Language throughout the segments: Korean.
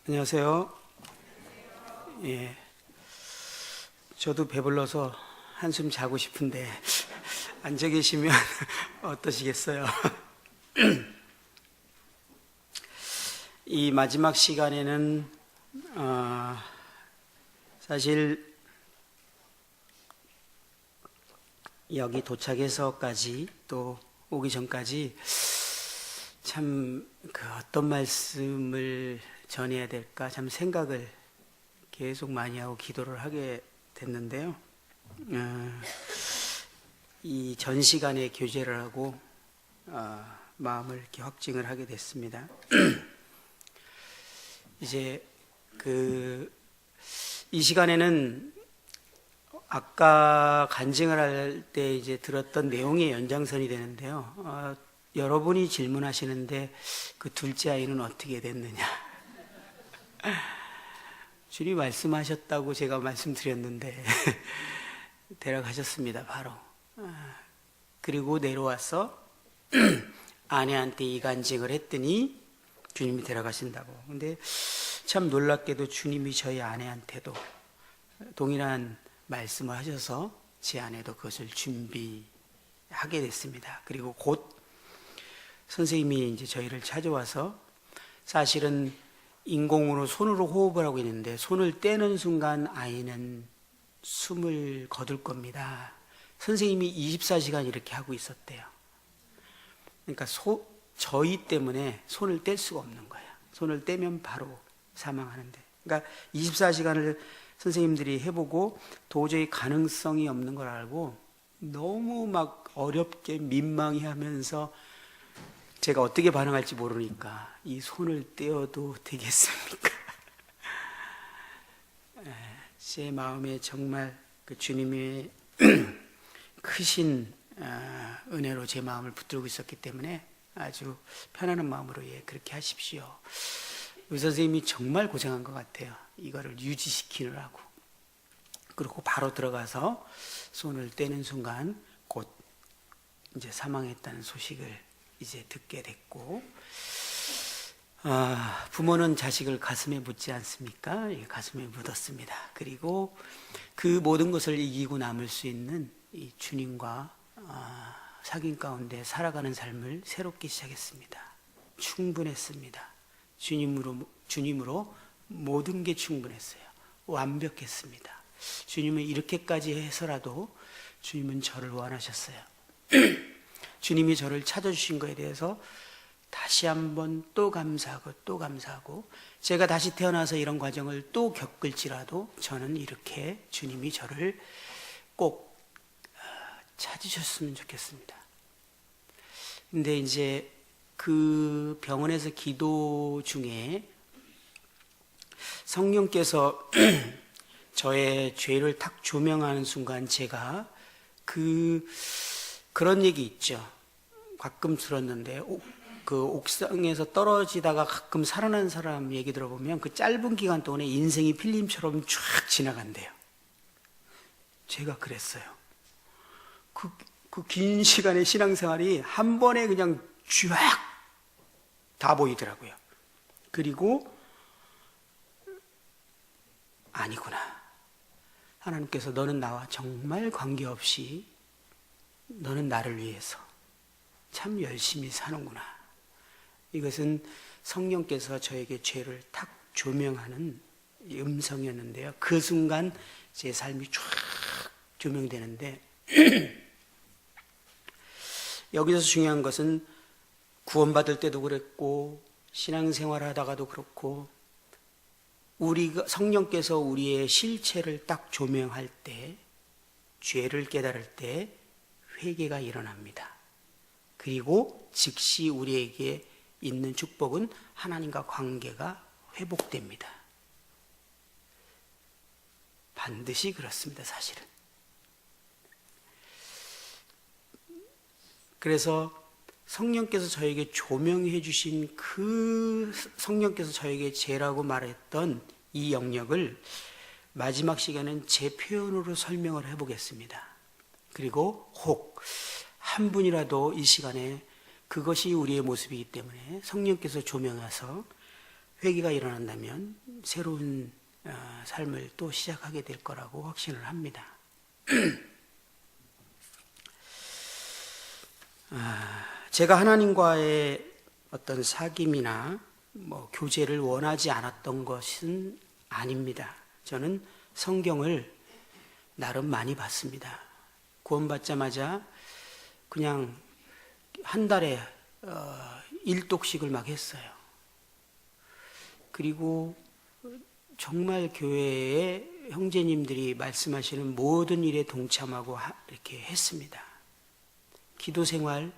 안녕하세요. 예, 저도 배불러서 한숨 자고 싶은데 앉아 계시면 어떠시겠어요? 이 마지막 시간에는 사실 여기 도착해서까지 또 오기 전까지 참 어떤 말씀을 전해야 될까 참 생각을 계속 많이 하고 기도를 하게 됐는데요. 이 전 시간에 교제를 하고 마음을 이렇게 확증을 하게 됐습니다. 이제 이 시간에는 아까 간증을 할 때 이제 들었던 내용의 연장선이 되는데요. 여러분이 질문하시는데 그 둘째 아이는 어떻게 됐느냐? 주님 말씀하셨다고 제가 말씀드렸는데 데려가셨습니다. 바로. 그리고 내려와서 아내한테 이 간증을 했더니 주님이 데려가신다고. 근데 참 놀랍게도 주님이 저희 아내한테도 동일한 말씀을 하셔서 제 아내도 그것을 준비하게 됐습니다. 그리고 곧 선생님이 이제 저희를 찾아와서 사실은 인공으로 손으로 호흡을 하고 있는데 손을 떼는 순간 아이는 숨을 거둘 겁니다. 선생님이 24시간 이렇게 하고 있었대요. 그러니까 저희 때문에 손을 뗄 수가 없는 거예요. 손을 떼면 바로 사망하는데. 그러니까 24시간을 선생님들이 해보고 도저히 가능성이 없는 걸 알고 너무 막 어렵게 민망해 하면서 제가 어떻게 반응할지 모르니까 이 손을 떼어도 되겠습니까? 제 마음에 정말 그 주님의 크신 은혜로 제 마음을 붙들고 있었기 때문에 아주 편안한 마음으로 그렇게 하십시오. 의사 선생님이 정말 고생한 것 같아요. 이거를 유지시키느라고. 그리고 바로 들어가서 손을 떼는 순간 곧 이제 사망했다는 소식을 이제 듣게 됐고, 부모는 자식을 가슴에 묻지 않습니까? 가슴에 묻었습니다. 그리고 그 모든 것을 이기고 남을 수 있는 이 주님과 사귐 가운데 살아가는 삶을 새롭게 시작했습니다. 충분했습니다. 주님으로 모든 게 충분했어요. 완벽했습니다. 주님은 이렇게까지 해서라도 주님은 저를 원하셨어요. 주님이 저를 찾아주신 것에 대해서 다시 한번 또 감사하고 또 감사하고, 제가 다시 태어나서 이런 과정을 또 겪을지라도 저는 이렇게 주님이 저를 꼭 찾으셨으면 좋겠습니다. 근데 이제 그 병원에서 기도 중에 성령께서 저의 죄를 탁 조명하는 순간 제가 그런 얘기 있죠. 가끔 들었는데 그 옥상에서 떨어지다가 가끔 살아난 사람 얘기 들어보면 그 짧은 기간 동안에 인생이 필름처럼 쫙 지나간대요. 제가 그랬어요. 그 긴 시간의 신앙생활이 한 번에 그냥 쫙 다 보이더라고요. 그리고 아니구나. 하나님께서 너는 나와 정말 관계없이 너는 나를 위해서 참 열심히 사는구나. 이것은 성령께서 저에게 죄를 탁 조명하는 음성이었는데요. 그 순간 제 삶이 쫙 조명되는데 여기서 중요한 것은 구원받을 때도 그랬고 신앙생활 하다가도 그렇고 성령께서 우리의 실체를 딱 조명할 때, 죄를 깨달을 때 회개가 일어납니다. 그리고 즉시 우리에게 있는 축복은 하나님과 관계가 회복됩니다. 반드시 그렇습니다, 사실은. 그래서 성령께서 저에게 조명해 주신 성령께서 저에게 죄라고 말했던 이 영역을 마지막 시간은 제 표현으로 설명을 해보겠습니다. 그리고 혹 한 분이라도 이 시간에 그것이 우리의 모습이기 때문에 성령께서 조명해서 회개가 일어난다면 새로운 삶을 또 시작하게 될 거라고 확신을 합니다. 제가 하나님과의 어떤 사귐이나 교제를 원하지 않았던 것은 아닙니다. 저는 성경을 나름 많이 봤습니다. 구원받자마자 그냥 한 달에 1독씩을 막 했어요. 그리고 정말 교회에 형제님들이 말씀하시는 모든 일에 동참하고 이렇게 했습니다. 기도 생활,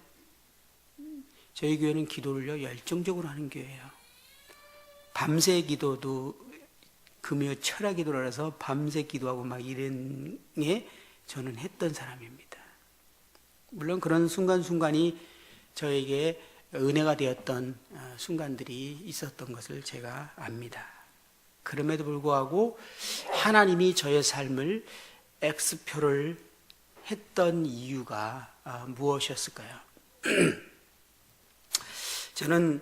저희 교회는 기도를요 열정적으로 하는 교회예요. 밤새 기도도 금요 철야 기도라서 밤새 기도하고 막 이런 게 저는 했던 사람입니다. 물론 그런 순간순간이 저에게 은혜가 되었던 순간들이 있었던 것을 제가 압니다. 그럼에도 불구하고 하나님이 저의 삶을 X표를 했던 이유가 무엇이었을까요? 저는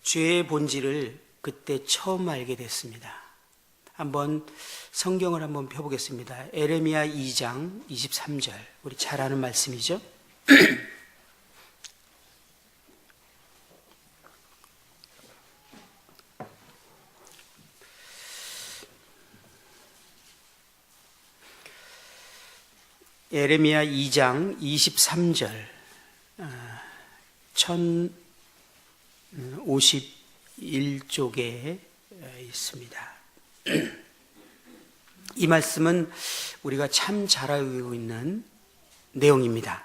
죄의 본질을 그때 처음 알게 됐습니다. 한번 성경을 한번 펴보겠습니다. 에레미야 2장 23절, 우리 잘 아는 말씀이죠. 에레미야 2장 23절 1051쪽에 있습니다. 이 말씀은 우리가 참 잘 알고 있는 내용입니다.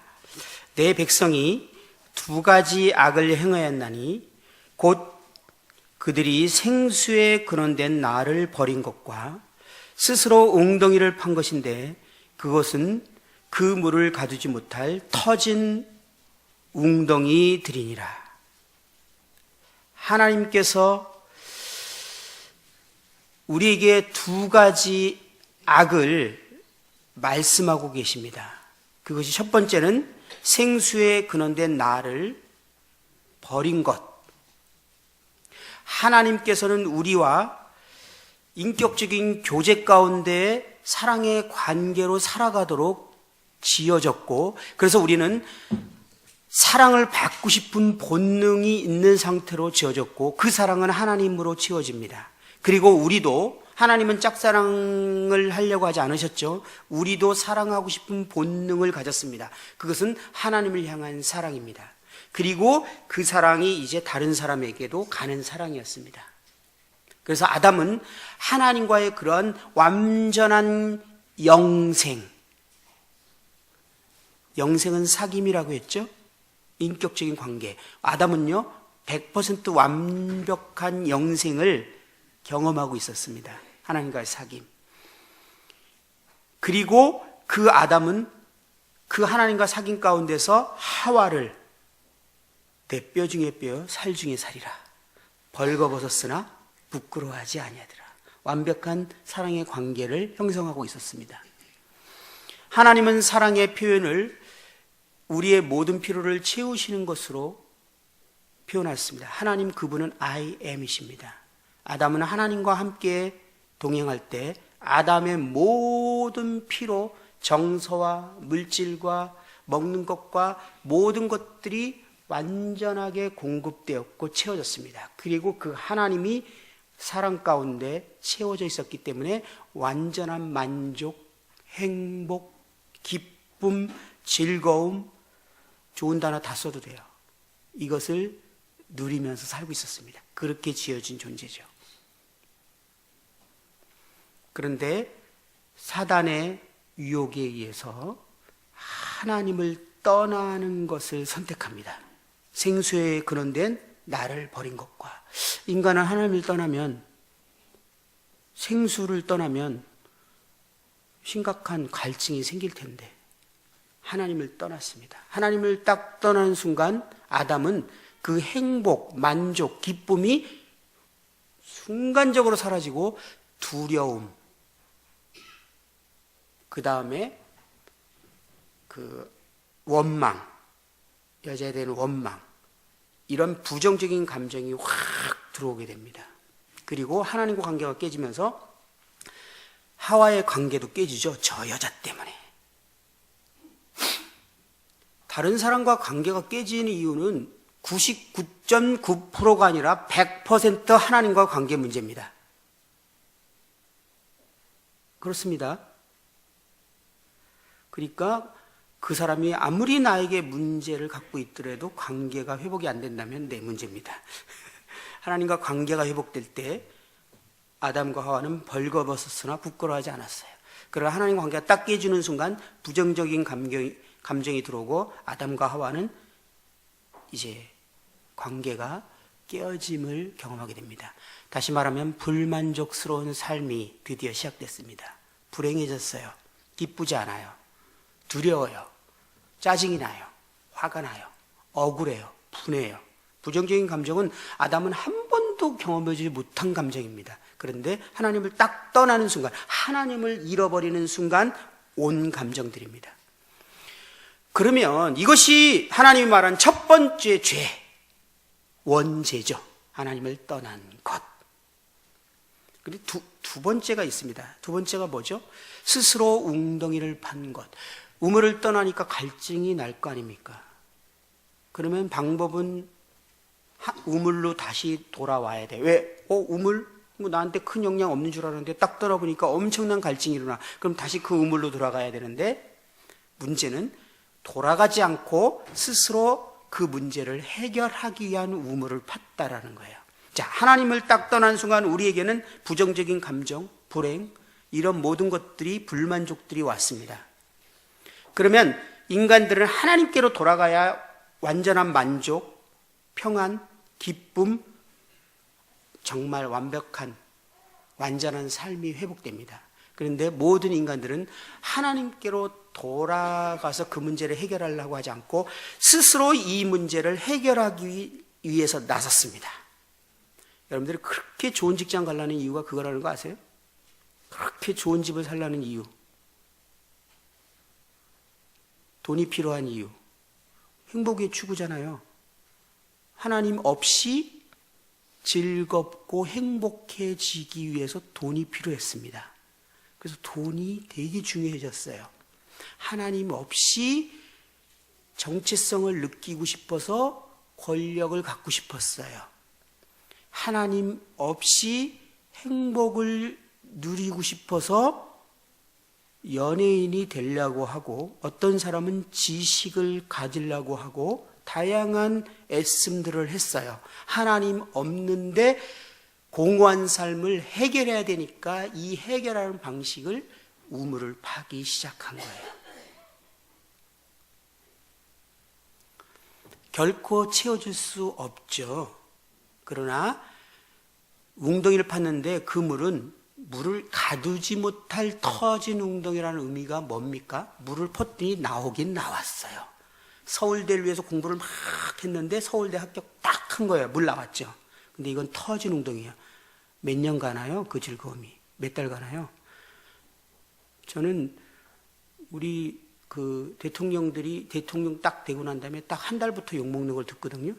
내 백성이 두 가지 악을 행하였나니 곧 그들이 생수에 근원된 나를 버린 것과 스스로 웅덩이를 판 것인데 그것은 그 물을 가두지 못할 터진 웅덩이들이니라. 하나님께서 우리에게 두 가지 악을 말씀하고 계십니다. 그것이 첫 번째는 생수에 근원된 나를 버린 것. 하나님께서는 우리와 인격적인 교제 가운데 사랑의 관계로 살아가도록 지어졌고, 그래서 우리는 사랑을 받고 싶은 본능이 있는 상태로 지어졌고, 그 사랑은 하나님으로 지어집니다. 그리고 우리도, 하나님은 짝사랑을 하려고 하지 않으셨죠. 우리도 사랑하고 싶은 본능을 가졌습니다. 그것은 하나님을 향한 사랑입니다. 그리고 그 사랑이 이제 다른 사람에게도 가는 사랑이었습니다. 그래서 아담은 하나님과의 그런 완전한 영생은 사귐이라고 했죠. 인격적인 관계. 아담은요 100% 완벽한 영생을 경험하고 있었습니다. 하나님과의 사귐. 그리고 그 아담은 그 하나님과 사귐 가운데서 하와를 내 뼈 중에 뼈, 살 중에 살이라. 벌거벗었으나 부끄러워하지 아니하더라. 완벽한 사랑의 관계를 형성하고 있었습니다. 하나님은 사랑의 표현을 우리의 모든 필요를 채우시는 것으로 표현했습니다. 하나님 그분은 I am이십니다. 아담은 하나님과 함께 동행할 때 아담의 모든 필요, 정서와 물질과 먹는 것과 모든 것들이 완전하게 공급되었고 채워졌습니다. 그리고 그 하나님이 사랑 가운데 채워져 있었기 때문에 완전한 만족, 행복, 기쁨, 즐거움, 좋은 단어 다 써도 돼요. 이것을 누리면서 살고 있었습니다. 그렇게 지어진 존재죠. 그런데 사단의 유혹에 의해서 하나님을 떠나는 것을 선택합니다. 생수에 근원된 나를 버린 것과, 인간은 하나님을 떠나면, 생수를 떠나면 심각한 갈증이 생길 텐데 하나님을 떠났습니다. 하나님을 딱 떠나는 순간 아담은 그 행복, 만족, 기쁨이 순간적으로 사라지고 두려움, 그 다음에 그 원망, 여자에 대한 원망, 이런 부정적인 감정이 확 들어오게 됩니다. 그리고 하나님과 관계가 깨지면서 하와의 관계도 깨지죠. 저 여자 때문에. 다른 사람과 관계가 깨지는 이유는 99.9%가 아니라 100% 하나님과 관계 문제입니다. 그렇습니다. 그러니까 그 사람이 아무리 나에게 문제를 갖고 있더라도 관계가 회복이 안 된다면 내 문제입니다. 하나님과 관계가 회복될 때 아담과 하와는 벌거벗었으나 부끄러워하지 않았어요. 그러나 하나님과 관계가 딱 깨지는 순간 부정적인 감정이 들어오고 아담과 하와는 이제 관계가 깨어짐을 경험하게 됩니다. 다시 말하면 불만족스러운 삶이 드디어 시작됐습니다. 불행해졌어요. 기쁘지 않아요. 두려워요. 짜증이 나요. 화가 나요. 억울해요. 분해요. 부정적인 감정은 아담은 한 번도 경험하지 못한 감정입니다. 그런데 하나님을 딱 떠나는 순간, 하나님을 잃어버리는 순간 온 감정들입니다. 그러면 이것이 하나님이 말한 첫 번째 죄, 원죄죠. 하나님을 떠난 것. 그리고 두 번째가 있습니다. 두 번째가 뭐죠? 스스로 웅덩이를 판 것. 우물을 떠나니까 갈증이 날 거 아닙니까? 그러면 방법은 우물로 다시 돌아와야 돼. 왜? 우물? 뭐 나한테 큰 영향 없는 줄 알았는데 딱 떠나보니까 엄청난 갈증이 일어나. 그럼 다시 그 우물로 돌아가야 되는데 문제는 돌아가지 않고 스스로 그 문제를 해결하기 위한 우물을 팠다라는 거예요. 자, 하나님을 딱 떠난 순간 우리에게는 부정적인 감정, 불행, 이런 모든 것들이 불만족들이 왔습니다. 그러면 인간들은 하나님께로 돌아가야 완전한 만족, 평안, 기쁨, 정말 완벽한 완전한 삶이 회복됩니다. 그런데 모든 인간들은 하나님께로 돌아가서 그 문제를 해결하려고 하지 않고 스스로 이 문제를 해결하기 위해서 나섰습니다. 여러분들이 그렇게 좋은 직장 가려는 이유가 그거라는 거 아세요? 그렇게 좋은 집을 살라는 이유, 돈이 필요한 이유, 행복의 추구잖아요. 하나님 없이 즐겁고 행복해지기 위해서 돈이 필요했습니다. 그래서 돈이 되게 중요해졌어요. 하나님 없이 정체성을 느끼고 싶어서 권력을 갖고 싶었어요. 하나님 없이 행복을 누리고 싶어서 연예인이 되려고 하고, 어떤 사람은 지식을 가지려고 하고 다양한 애씀들을 했어요. 하나님 없는데 공허한 삶을 해결해야 되니까 이 해결하는 방식을 우물을 파기 시작한 거예요. 결코 채워줄 수 없죠. 그러나 웅덩이를 팠는데 그 물을 가두지 못할 터진 웅덩이라는 의미가 뭡니까? 물을 팠더니 나오긴 나왔어요. 서울대를 위해서 공부를 막 했는데 서울대 합격 딱 한 거예요. 물 나왔죠. 근데 이건 터진 웅덩이야. 몇 년 가나요? 그 즐거움이. 몇 달 가나요? 저는 우리 그 대통령 딱 되고 난 다음에 딱 한 달부터 욕먹는 걸 듣거든요.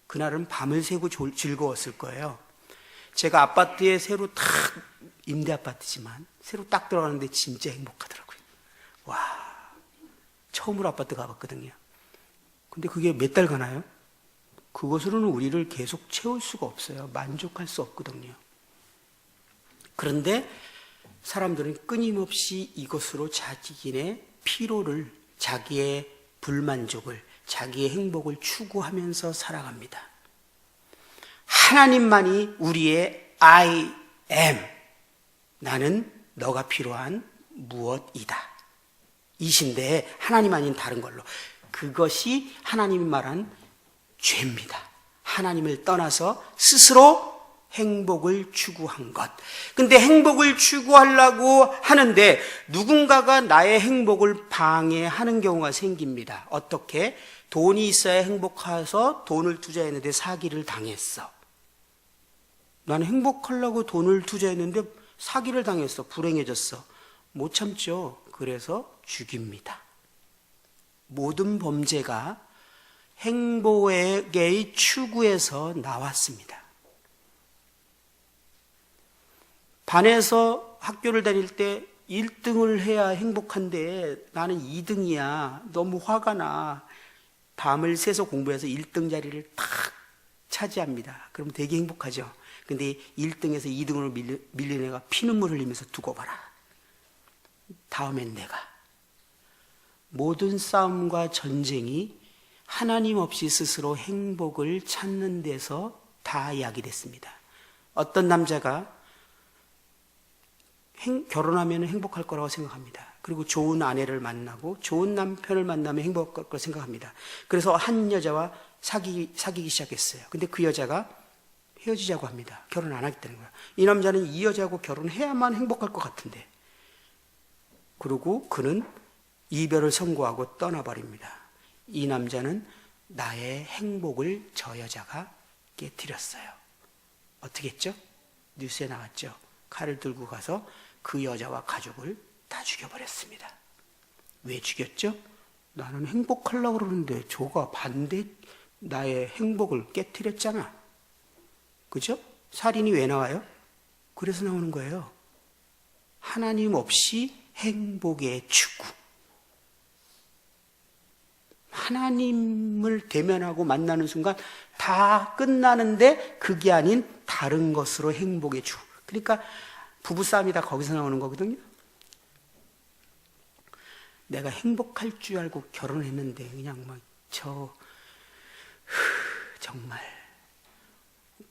그날은 밤을 새고 즐거웠을 거예요. 제가 아파트에 새로 딱, 임대 아파트지만 새로 딱 들어가는데 진짜 행복하더라고요. 와, 처음으로 아파트 가봤거든요. 근데 그게 몇 달 가나요? 그것으로는 우리를 계속 채울 수가 없어요. 만족할 수 없거든요. 그런데 사람들은 끊임없이 이것으로 자기의 피로를, 자기의 불만족을, 자기의 행복을 추구하면서 살아갑니다. 하나님만이 우리의 I am, 나는 너가 필요한 무엇이다 이신데, 하나님 아닌 다른 걸로, 그것이 하나님이 말한 죄입니다. 하나님을 떠나서 스스로 행복을 추구한 것. 근데 행복을 추구하려고 하는데 누군가가 나의 행복을 방해하는 경우가 생깁니다. 어떻게? 돈이 있어야 행복해서 돈을 투자했는데 사기를 당했어. 나는 행복하려고 돈을 투자했는데 사기를 당했어. 불행해졌어. 못 참죠. 그래서 죽입니다. 모든 범죄가 행복의 추구에서 나왔습니다. 반에서 학교를 다닐 때 1등을 해야 행복한데 나는 2등이야. 너무 화가 나. 밤을 새서 공부해서 1등 자리를 탁 차지합니다. 그럼 되게 행복하죠. 근데 1등에서 2등으로 밀린 애가 피눈물 흘리면서 두고 봐라. 다음엔 내가. 모든 싸움과 전쟁이 하나님 없이 스스로 행복을 찾는 데서 다 야기됐습니다. 어떤 남자가 결혼하면 행복할 거라고 생각합니다. 그리고 좋은 아내를 만나고 좋은 남편을 만나면 행복할 거라고 생각합니다. 그래서 한 여자와 사귀기 시작했어요. 근데 그 여자가 헤어지자고 합니다. 결혼 안 하겠다는 거야. 이 남자는 이 여자하고 결혼해야만 행복할 것 같은데. 그리고 그는 이별을 선고하고 떠나버립니다. 이 남자는 나의 행복을 저 여자가 깨뜨렸어요. 어떻게 했죠? 뉴스에 나왔죠. 칼을 들고 가서 그 여자와 가족을 다 죽여버렸습니다. 왜 죽였죠? 나는 행복하려고 그러는데 저가 반대 나의 행복을 깨뜨렸잖아. 그죠? 살인이 왜 나와요? 그래서 나오는 거예요. 하나님 없이 행복의 추구. 하나님을 대면하고 만나는 순간 다 끝나는데 그게 아닌 다른 것으로 행복의 추구. 그러니까 부부싸움이 다 거기서 나오는 거거든요. 내가 행복할 줄 알고 결혼했는데 그냥 막 정말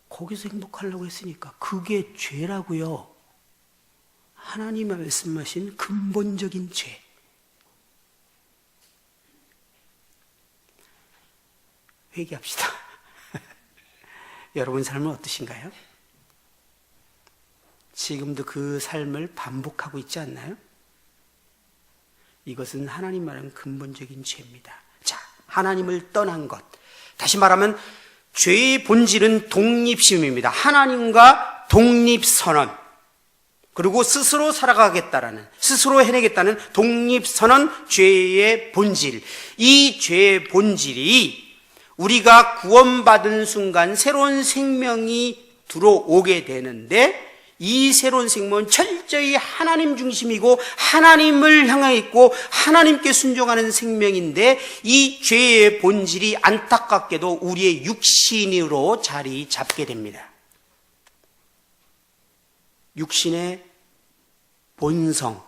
거기서 행복하려고 했으니까 그게 죄라고요. 하나님이 말씀하신 근본적인 죄. 회개합시다. 여러분 삶은 어떠신가요? 지금도 그 삶을 반복하고 있지 않나요? 이것은 하나님 말하는 근본적인 죄입니다. 자, 하나님을 떠난 것. 다시 말하면 죄의 본질은 독립심입니다. 하나님과 독립선언. 그리고 스스로 살아가겠다라는, 스스로 해내겠다는 독립선언, 죄의 본질. 이 죄의 본질이 우리가 구원받은 순간 새로운 생명이 들어오게 되는데 이 새로운 생명은 철저히 하나님 중심이고 하나님을 향해 있고 하나님께 순종하는 생명인데 이 죄의 본질이 안타깝게도 우리의 육신으로 자리 잡게 됩니다. 육신의 본성,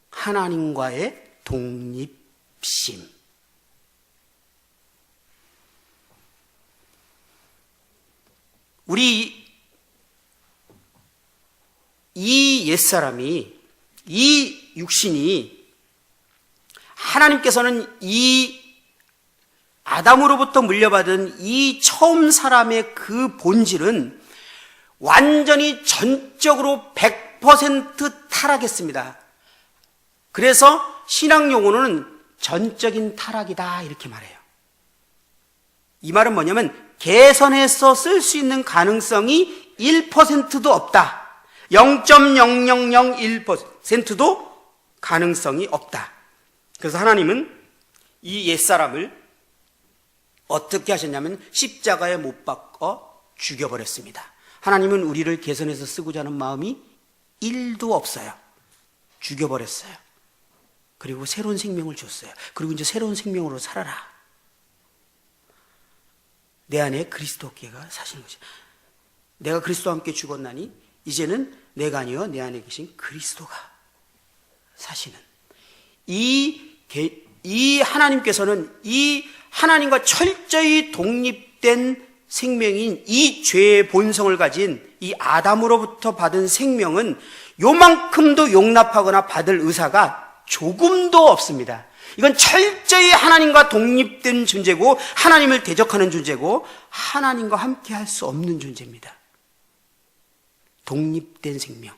하나님과의 독립심. 우리 이 옛사람이, 이 육신이 하나님께서는 이 아담으로부터 물려받은 이 처음 사람의 그 본질은 완전히 전적으로 100% 타락했습니다. 그래서 신학 용어는 전적인 타락이다 이렇게 말해요. 이 말은 뭐냐면 개선해서 쓸 수 있는 가능성이 1%도 없다. 0.0001%도 가능성이 없다. 그래서 하나님은 이 옛사람을 어떻게 하셨냐면 십자가에 못 박아 죽여버렸습니다. 하나님은 우리를 개선해서 쓰고자 하는 마음이 1도 없어요. 죽여버렸어요. 그리고 새로운 생명을 줬어요. 그리고 이제 새로운 생명으로 살아라. 내 안에 그리스도께가 사시는 거죠. 내가 그리스도와 함께 죽었나니 이제는 내가 아니요 내 안에 계신 그리스도가 사시는 이 하나님께서는 이 하나님과 철저히 독립된 생명인 이 죄의 본성을 가진 이 아담으로부터 받은 생명은 요만큼도 용납하거나 받을 의사가 조금도 없습니다. 이건 철저히 하나님과 독립된 존재고 하나님을 대적하는 존재고 하나님과 함께 할 수 없는 존재입니다. 독립된 생명,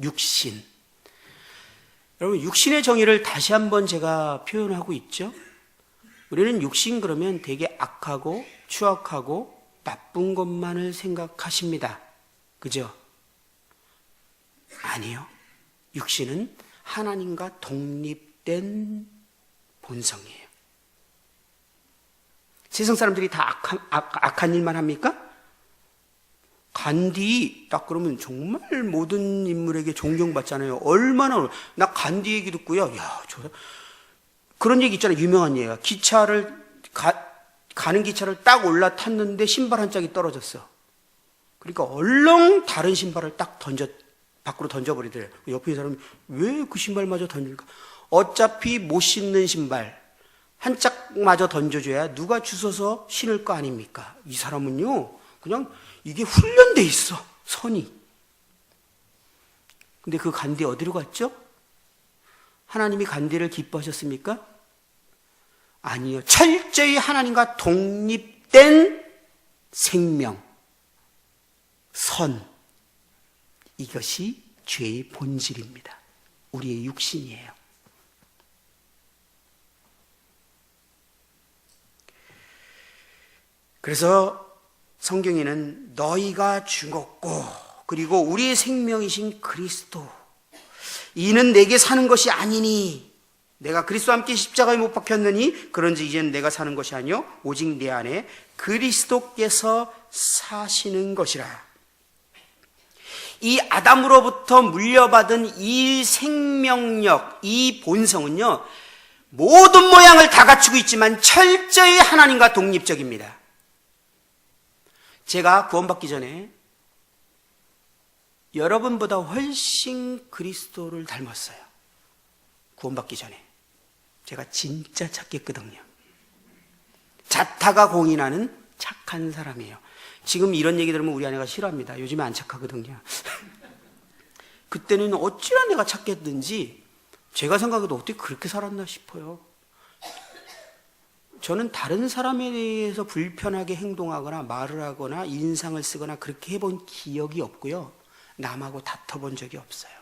육신. 여러분, 육신의 정의를 다시 한번 제가 표현하고 있죠. 우리는 육신 그러면 되게 악하고 추악하고 나쁜 것만을 생각하십니다. 그죠? 아니요. 육신은 하나님과 독립된 본성이에요. 세상 사람들이 다 악한 일만 합니까? 간디 딱 그러면 정말 모든 인물에게 존경받잖아요. 얼마나 나 간디 얘기 듣고요. 야, 그런 얘기 있잖아요. 유명한 얘기가 가는 기차를 딱 올라탔는데 신발 한 짝이 떨어졌어. 그러니까 얼렁 다른 신발을 딱 밖으로 던져버리더래요. 옆에 사람이 왜 그 신발마저 던질까? 어차피 못 신는 신발 한 짝마저 던져줘야 누가 주워서 신을 거 아닙니까? 이 사람은요, 그냥 이게 훈련돼 있어, 선이. 근데 그 간디 어디로 갔죠? 하나님이 간디를 기뻐하셨습니까? 아니요. 철저히 하나님과 독립된 생명, 선. 이것이 죄의 본질입니다. 우리의 육신이에요. 그래서 성경에는 너희가 죽었고 그리고 우리의 생명이신 그리스도 이는 내게 사는 것이 아니니 내가 그리스도와 함께 십자가에 못 박혔느니 그런지 이제는 내가 사는 것이 아니요 오직 내 안에 그리스도께서 사시는 것이라. 이 아담으로부터 물려받은 이 생명력, 이 본성은요 모든 모양을 다 갖추고 있지만 철저히 하나님과 독립적입니다. 제가 구원받기 전에 여러분보다 훨씬 그리스도를 닮았어요. 구원받기 전에. 제가 진짜 착했거든요. 자타가 공인하는 착한 사람이에요. 지금 이런 얘기 들으면 우리 아내가 싫어합니다. 요즘에 안 착하거든요. 그때는 어찌나 내가 착했든지 제가 생각해도 어떻게 그렇게 살았나 싶어요. 저는 다른 사람에 대해서 불편하게 행동하거나 말을 하거나 인상을 쓰거나 그렇게 해본 기억이 없고요. 남하고 다퉈본 적이 없어요.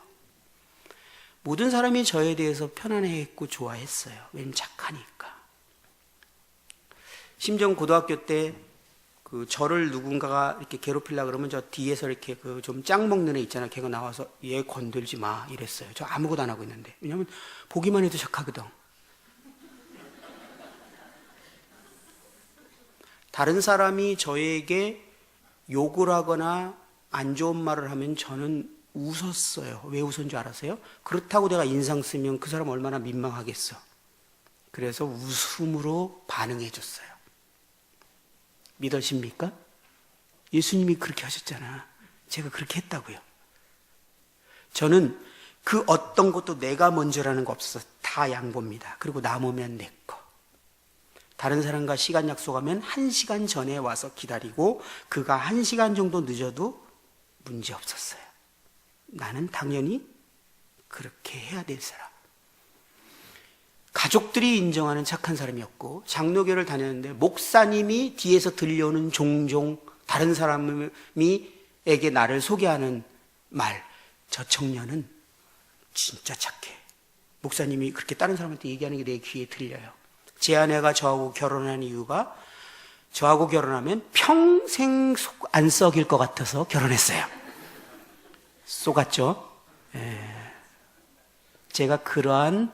모든 사람이 저에 대해서 편안해했고 좋아했어요. 왜냐면 착하니까. 심지어 고등학교 때 저를 누군가가 이렇게 괴롭히려고 그러면 저 뒤에서 이렇게 좀 짱 먹는 애 있잖아요. 걔가 나와서 얘 건들지 마 이랬어요. 저 아무것도 안 하고 있는데. 왜냐면 보기만 해도 착하거든. 다른 사람이 저에게 욕을 하거나 안 좋은 말을 하면 저는 웃었어요. 왜 웃은 줄 알았어요? 그렇다고 내가 인상 쓰면 그 사람 얼마나 민망하겠어. 그래서 웃음으로 반응해 줬어요. 믿으십니까? 예수님이 그렇게 하셨잖아. 제가 그렇게 했다고요. 저는 그 어떤 것도 내가 먼저라는 거 없어서 다 양보입니다. 그리고 남으면 내 거. 다른 사람과 시간 약속하면 1시간 전에 와서 기다리고 그가 1시간 정도 늦어도 문제 없었어요. 나는 당연히 그렇게 해야 될 사람. 가족들이 인정하는 착한 사람이었고 장로교를 다녔는데 목사님이 뒤에서 들려오는 종종 다른 사람에게 나를 소개하는 말, 저 청년은 진짜 착해. 목사님이 그렇게 다른 사람한테 얘기하는 게 내 귀에 들려요. 제 아내가 저하고 결혼한 이유가 저하고 결혼하면 평생 속 안 썩일 것 같아서 결혼했어요. 쏘갔죠? 제가 그러한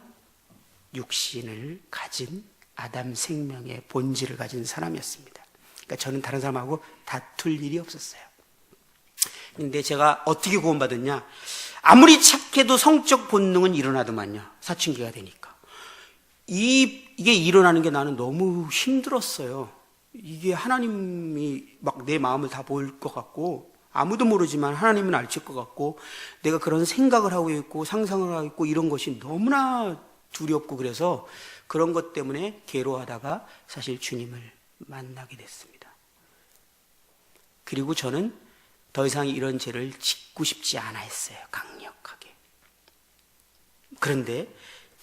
육신을 가진 아담 생명의 본질을 가진 사람이었습니다. 그러니까 저는 다른 사람하고 다툴 일이 없었어요. 근데 제가 어떻게 구원받았냐? 아무리 착해도 성적 본능은 일어나더만요. 사춘기가 되니까. 이게 일어나는 게 나는 너무 힘들었어요. 이게 하나님이 막 내 마음을 다 볼 것 같고 아무도 모르지만 하나님은 알칠 것 같고 내가 그런 생각을 하고 있고 상상을 하고 있고 이런 것이 너무나 두렵고 그래서 그런 것 때문에 괴로워하다가 사실 주님을 만나게 됐습니다. 그리고 저는 더 이상 이런 죄를 짓고 싶지 않아 했어요. 강력하게. 그런데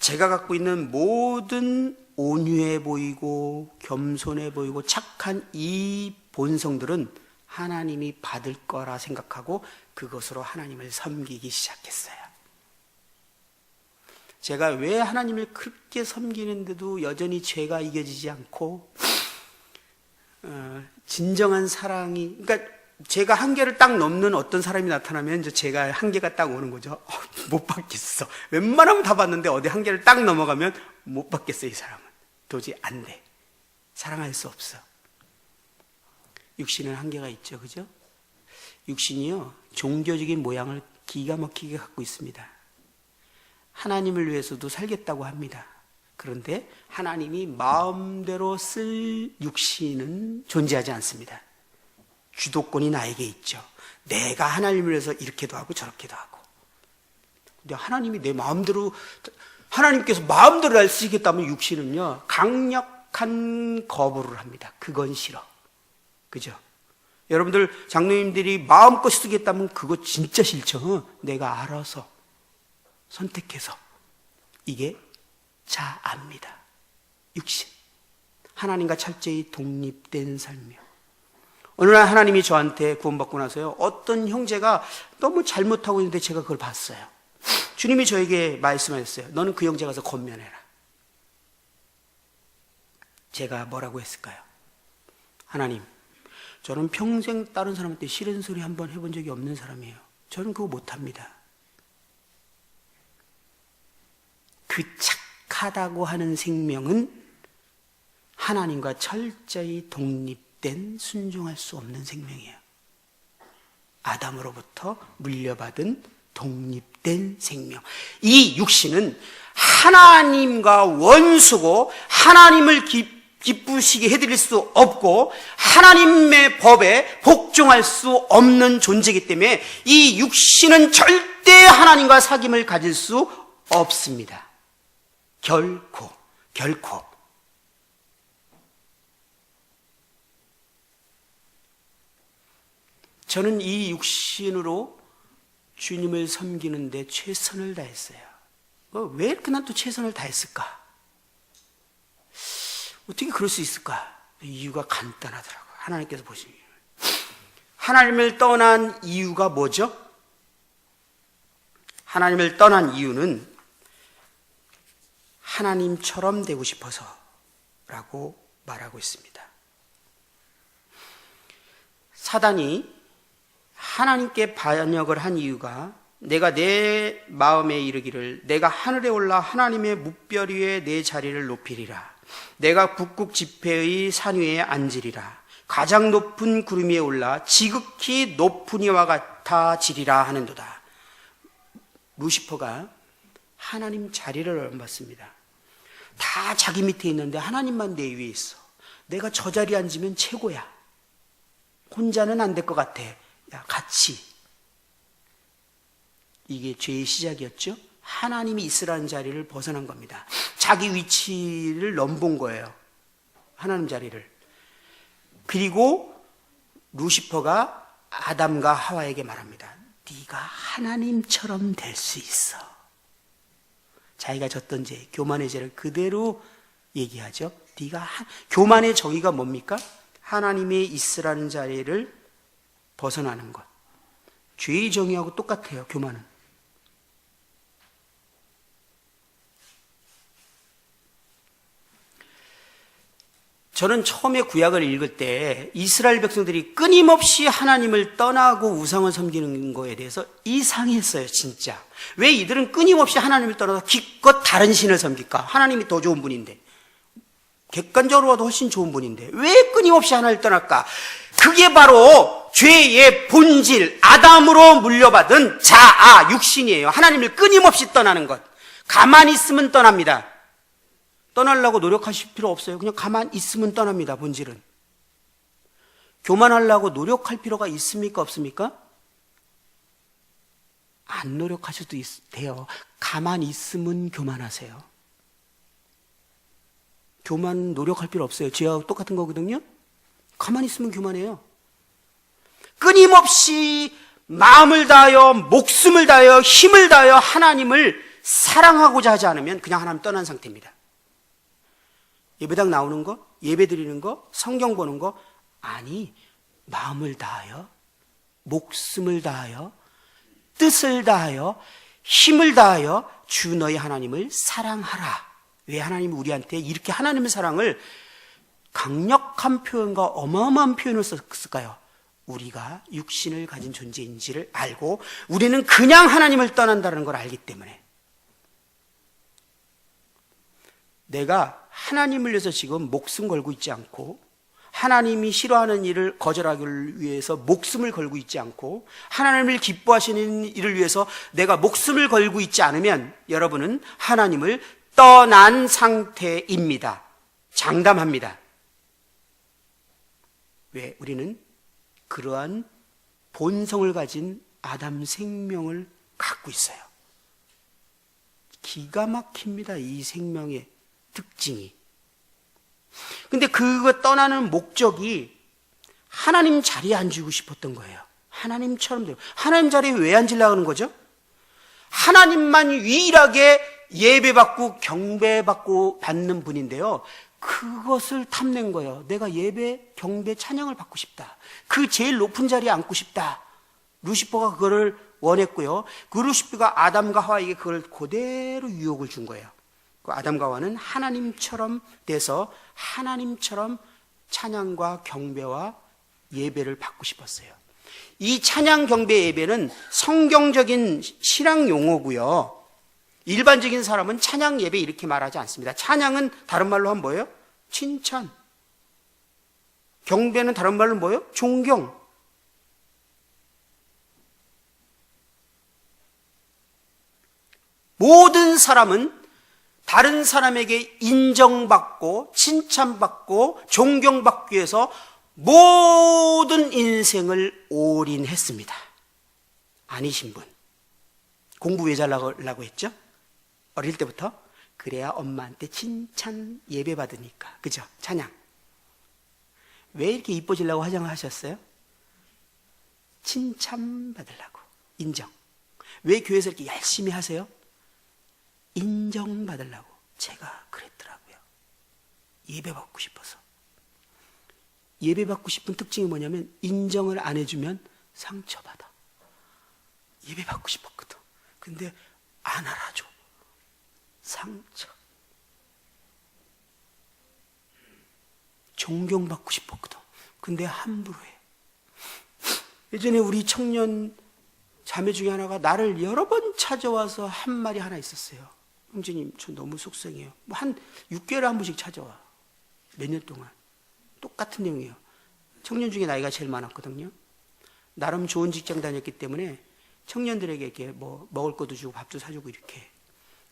제가 갖고 있는 모든 온유해 보이고 겸손해 보이고 착한 이 본성들은 하나님이 받을 거라 생각하고 그것으로 하나님을 섬기기 시작했어요. 제가 왜 하나님을 그렇게 섬기는데도 여전히 죄가 이겨지지 않고 진정한 사랑이, 그러니까 제가 한계를 딱 넘는 어떤 사람이 나타나면 이제 제가 한계가 딱 오는 거죠. 못 받겠어. 웬만하면 다 받는데 어디 한계를 딱 넘어가면 못 받겠어. 이 사람은 도저히 안 돼. 사랑할 수 없어. 육신은 한계가 있죠, 그죠? 육신이요, 종교적인 모양을 기가 막히게 갖고 있습니다. 하나님을 위해서도 살겠다고 합니다. 그런데 하나님이 마음대로 쓸 육신은 존재하지 않습니다. 주도권이 나에게 있죠. 내가 하나님을 위해서 이렇게도 하고 저렇게도 하고. 근데 하나님이 내 마음대로, 하나님께서 마음대로 날 쓰시겠다면 육신은요, 강력한 거부를 합니다. 그건 싫어. 그죠? 여러분들 장로님들이 마음껏 쓰겠다면 그거 진짜 싫죠. 내가 알아서 선택해서. 이게 자아입니다. 육신. 하나님과 철저히 독립된 삶이요. 어느 날 하나님이 저한테 구원받고 나서요, 어떤 형제가 너무 잘못하고 있는데 제가 그걸 봤어요. 주님이 저에게 말씀하셨어요. 너는 그 형제 가서 권면해라. 제가 뭐라고 했을까요? 하나님, 저는 평생 다른 사람한테 싫은 소리 한번 해본 적이 없는 사람이에요. 저는 그거 못합니다. 그 착하다고 하는 생명은 하나님과 철저히 독립된 순종할 수 없는 생명이에요. 아담으로부터 물려받은 독립된 생명. 이 육신은 하나님과 원수고 하나님을 기쁘시게 해드릴 수 없고 하나님의 법에 복종할 수 없는 존재이기 때문에 이 육신은 절대 하나님과 사귐을 가질 수 없습니다. 결코. 저는 이 육신으로 주님을 섬기는데 최선을 다했어요. 왜 이렇게 난 또 최선을 다했을까? 어떻게 그럴 수 있을까? 이유가 간단하더라고요. 하나님께서 보시기에. 하나님을 떠난 이유가 뭐죠? 하나님을 떠난 이유는 하나님처럼 되고 싶어서 라고 말하고 있습니다. 사단이 하나님께 반역을 한 이유가 내가 내 마음에 이르기를 내가 하늘에 올라 하나님의 뭇별 위에 내 자리를 높이리라. 내가 북극 지폐의 산 위에 앉으리라. 가장 높은 구름 위에 올라 지극히 높은 이와 같아지리라 하는도다. 루시퍼가 하나님 자리를 얻어봤습니다. 다 자기 밑에 있는데 하나님만 내 위에 있어. 내가 저 자리에 앉으면 최고야. 혼자는 안 될 것 같아. 야, 같이. 이게 죄의 시작이었죠. 하나님이 있으라는 자리를 벗어난 겁니다. 자기 위치를 넘본 거예요. 하나님 자리를. 그리고 루시퍼가 아담과 하와에게 말합니다. 네가 하나님처럼 될 수 있어. 자기가 졌던 죄, 교만의 죄를 그대로 얘기하죠. 교만의 정의가 뭡니까? 하나님이 있으라는 자리를 벗어나는 것. 죄의 정의하고 똑같아요. 교만은. 저는 처음에 구약을 읽을 때 이스라엘 백성들이 끊임없이 하나님을 떠나고 우상을 섬기는 거에 대해서 이상했어요. 진짜. 왜 이들은 끊임없이 하나님을 떠나서 기껏 다른 신을 섬길까? 하나님이 더 좋은 분인데, 객관적으로 봐도 훨씬 좋은 분인데 왜 끊임없이 하나님을 떠날까? 그게 바로 죄의 본질, 아담으로 물려받은 자아, 육신이에요. 하나님을 끊임없이 떠나는 것. 가만히 있으면 떠납니다. 떠나려고 노력하실 필요 없어요. 그냥 가만히 있으면 떠납니다. 본질은. 교만하려고 노력할 필요가 있습니까? 없습니까? 안 노력하셔도 돼요. 가만히 있으면 교만하세요. 교만 노력할 필요 없어요. 죄하고 똑같은 거거든요. 가만히 있으면 교만해요. 끊임없이 마음을 다하여 목숨을 다하여 힘을 다하여 하나님을 사랑하고자 하지 않으면 그냥 하나님 떠난 상태입니다. 예배당 나오는 거, 예배 드리는 거, 성경 보는 거, 아니, 마음을 다하여, 목숨을 다하여, 뜻을 다하여, 힘을 다하여 주 너희 하나님을 사랑하라. 왜 하나님이 우리한테 이렇게 하나님의 사랑을 강력한 표현과 어마어마한 표현을 썼을까요? 우리가 육신을 가진 존재인지를 알고 우리는 그냥 하나님을 떠난다는 걸 알기 때문에. 내가 하나님을 위해서 지금 목숨 걸고 있지 않고 하나님이 싫어하는 일을 거절하기 위해서 목숨을 걸고 있지 않고 하나님을 기뻐하시는 일을 위해서 내가 목숨을 걸고 있지 않으면 여러분은 하나님을 떠난 상태입니다. 장담합니다. 왜? 우리는 그러한 본성을 가진 아담 생명을 갖고 있어요. 기가 막힙니다. 이 생명의 특징이. 근데 그거 떠나는 목적이 하나님 자리에 앉고 싶었던 거예요. 하나님처럼 되고. 하나님 자리에 왜 앉으려고 하는 거죠? 하나님만 유일하게 예배받고 경배받고 받는 분인데요. 그것을 탐낸 거예요. 내가 예배, 경배, 찬양을 받고 싶다. 그 제일 높은 자리에 앉고 싶다. 루시퍼가 그거를 원했고요. 그 루시퍼가 아담과 하와에게 그걸 그대로 유혹을 준 거예요. 그 아담과 하와는 하나님처럼 돼서 하나님처럼 찬양과 경배와 예배를 받고 싶었어요. 이 찬양, 경배, 예배는 성경적인 신앙 용어고요. 일반적인 사람은 찬양, 예배 이렇게 말하지 않습니다. 찬양은 다른 말로 하면 뭐예요? 칭찬. 경배는 다른 말로 뭐예요? 존경. 모든 사람은 다른 사람에게 인정받고 칭찬받고 존경받기 위해서 모든 인생을 올인했습니다. 아니신 분. 공부 왜 잘하려고 했죠? 어릴 때부터? 그래야 엄마한테 칭찬 예배 받으니까. 그죠? 찬양. 왜 이렇게 이뻐지려고 화장을 하셨어요? 칭찬 받으려고. 인정. 왜 교회에서 이렇게 열심히 하세요? 인정받으려고. 제가 그랬더라고요. 예배받고 싶어서. 예배받고 싶은 특징이 뭐냐면 인정을 안 해주면 상처받아. 예배받고 싶었거든. 근데 안 알아줘. 상처. 존경받고 싶었거든. 근데 함부로 해. 예전에 우리 청년 자매 중에 하나가 나를 여러 번 찾아와서 한 말이 하나 있었어요. 형제님, 저 너무 속상해요. 뭐 한 6개월에 한 번씩 찾아와. 몇 년 동안. 똑같은 내용이에요. 청년 중에 나이가 제일 많았거든요. 나름 좋은 직장 다녔기 때문에 청년들에게 이렇게 뭐 먹을 것도 주고 밥도 사주고 이렇게.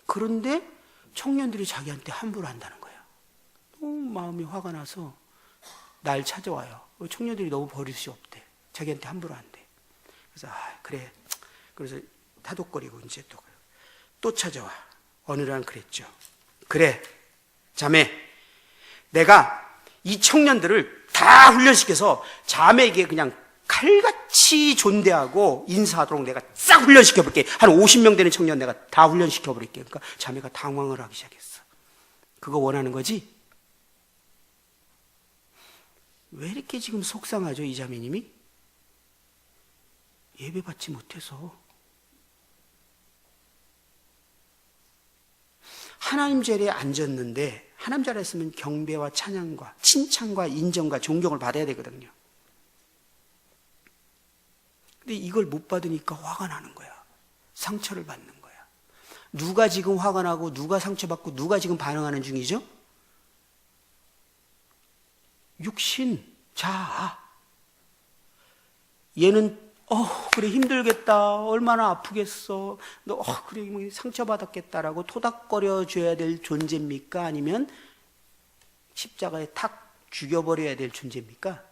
그런데 청년들이 자기한테 함부로 한다는 거예요. 너무 마음이 화가 나서 날 찾아와요. 청년들이 너무 버릇이 없대. 자기한테 함부로 한대. 그래서 그래. 그래서 타독거리고 이제 또 찾아와. 어느 날 그랬죠. 그래, 자매, 내가 이 청년들을 다 훈련시켜서 자매에게 그냥 칼같이 존대하고 인사하도록 내가 싹 훈련시켜볼게. 한 50명 되는 청년 내가 다 훈련시켜버릴게. 그러니까 자매가 당황을 하기 시작했어. 그거 원하는 거지? 왜 이렇게 지금 속상하죠, 이 자매님이? 예배 받지 못해서. 하나님 자리에 앉았는데 하나님 자리에 있으면 경배와 찬양과 칭찬과 인정과 존경을 받아야 되거든요. 근데 이걸 못 받으니까 화가 나는 거야. 상처를 받는 거야. 누가 지금 화가 나고 누가 상처받고 누가 지금 반응하는 중이죠? 육신, 자아. 얘는 그래 힘들겠다. 얼마나 아프겠어. 너 그래 상처받았겠다라고 토닥거려 줘야 될 존재입니까? 아니면 십자가에 탁 죽여버려야 될 존재입니까?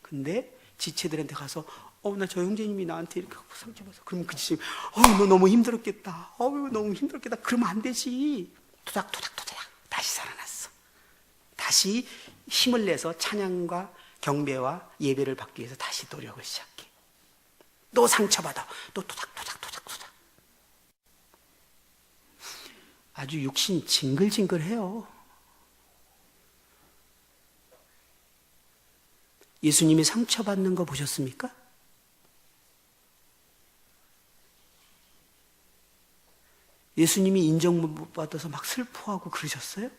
근데 지체들한테 가서 나 저 형제님이 나한테 이렇게 상처받았어. 그러면 그 지체 너 너무 힘들었겠다. 너무 힘들었겠다. 그러면 안 되지. 토닥토닥토닥 다시 살아났어. 다시 힘을 내서 찬양과 경배와 예배를 받기 위해서 다시 노력을 시작해. 또 상처받아. 또 토닥토닥토닥토닥. 아주 육신 징글징글해요. 예수님이 상처받는 거 보셨습니까? 예수님이 인정 못 받아서 막 슬퍼하고 그러셨어요?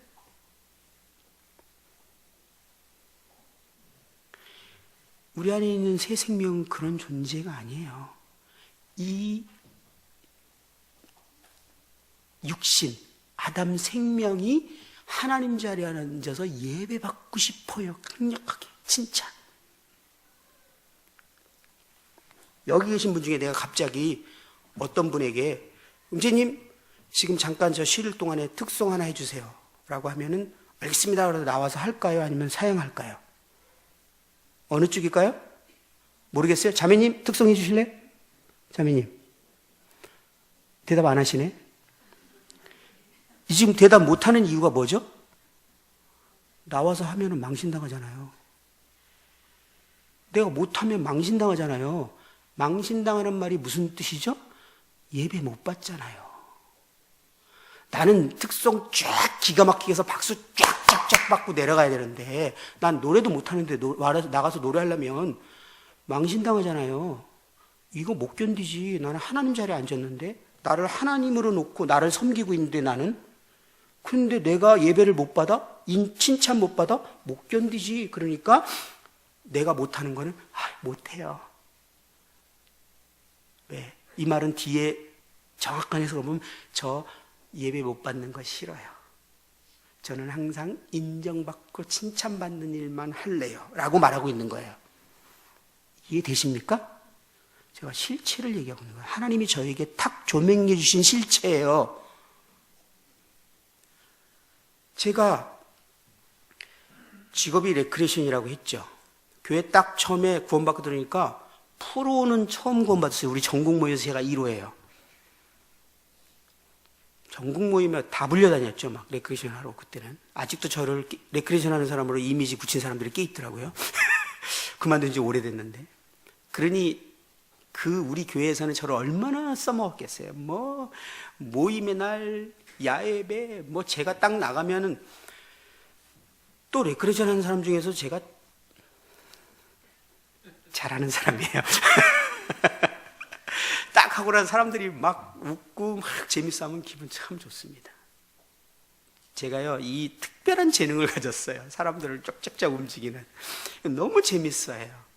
우리 안에 있는 새 생명은 그런 존재가 아니에요. 이 육신, 아담 생명이 하나님 자리에 앉아서 예배 받고 싶어요. 강력하게 진짜. 여기 계신 분 중에 내가 갑자기 어떤 분에게 은재님 지금 잠깐 저 쉴 동안에 특송 하나 해주세요 라고 하면은 알겠습니다. 그래서 나와서 할까요? 아니면 사양할까요? 어느 쪽일까요? 모르겠어요. 자매님 특송 해주실래요? 자매님 대답 안 하시네. 지금 대답 못하는 이유가 뭐죠? 나와서 하면은 망신당하잖아요. 내가 못하면 망신당하잖아요. 망신당하는 말이 무슨 뜻이죠? 예배 못 받잖아요. 나는 특송 쫙 기가 막히게 해서 박수 쫙쫙쫙 받고 내려가야 되는데 난 노래도 못하는데 나가서 노래하려면 망신당하잖아요. 이거 못 견디지. 나는 하나님 자리에 앉았는데 나를 하나님으로 놓고 나를 섬기고 있는데 나는 근데 내가 예배를 못 받아? 칭찬 못 받아? 못 견디지. 그러니까 내가 못하는 거는 못해요. 왜? 이 말은 뒤에 정확한 해석을 보면 저 예배 못 받는 거 싫어요. 저는 항상 인정받고 칭찬받는 일만 할래요 라고 말하고 있는 거예요. 이해되십니까? 제가 실체를 얘기하고 있는 거예요. 하나님이 저에게 탁 조명해 주신 실체예요. 제가 직업이 레크레이션이라고 했죠. 교회 딱 처음에 구원받고 들으니까 프로는 처음 구원받았어요. 우리 전국 모임에서 제가 1호예요. 전국 모임에 다 불려다녔죠. 막 레크레이션 하러 그때는. 아직도 저를 레크레이션 하는 사람으로 이미지 붙인 사람들이 꽤 있더라고요. 그만둔 지 오래됐는데. 그러니 우리 교회에서는 저를 얼마나 써먹었겠어요. 뭐 모임의 날, 야예배, 뭐 제가 딱 나가면은 또 레크레이션 하는 사람 중에서 제가 잘하는 사람이에요. 딱 하고 난 사람들이 막 웃고 막 재밌어 하면 기분 참 좋습니다. 제가요, 이 특별한 재능을 가졌어요. 사람들을 쫙쫙쫙 움직이는. 너무 재밌어요.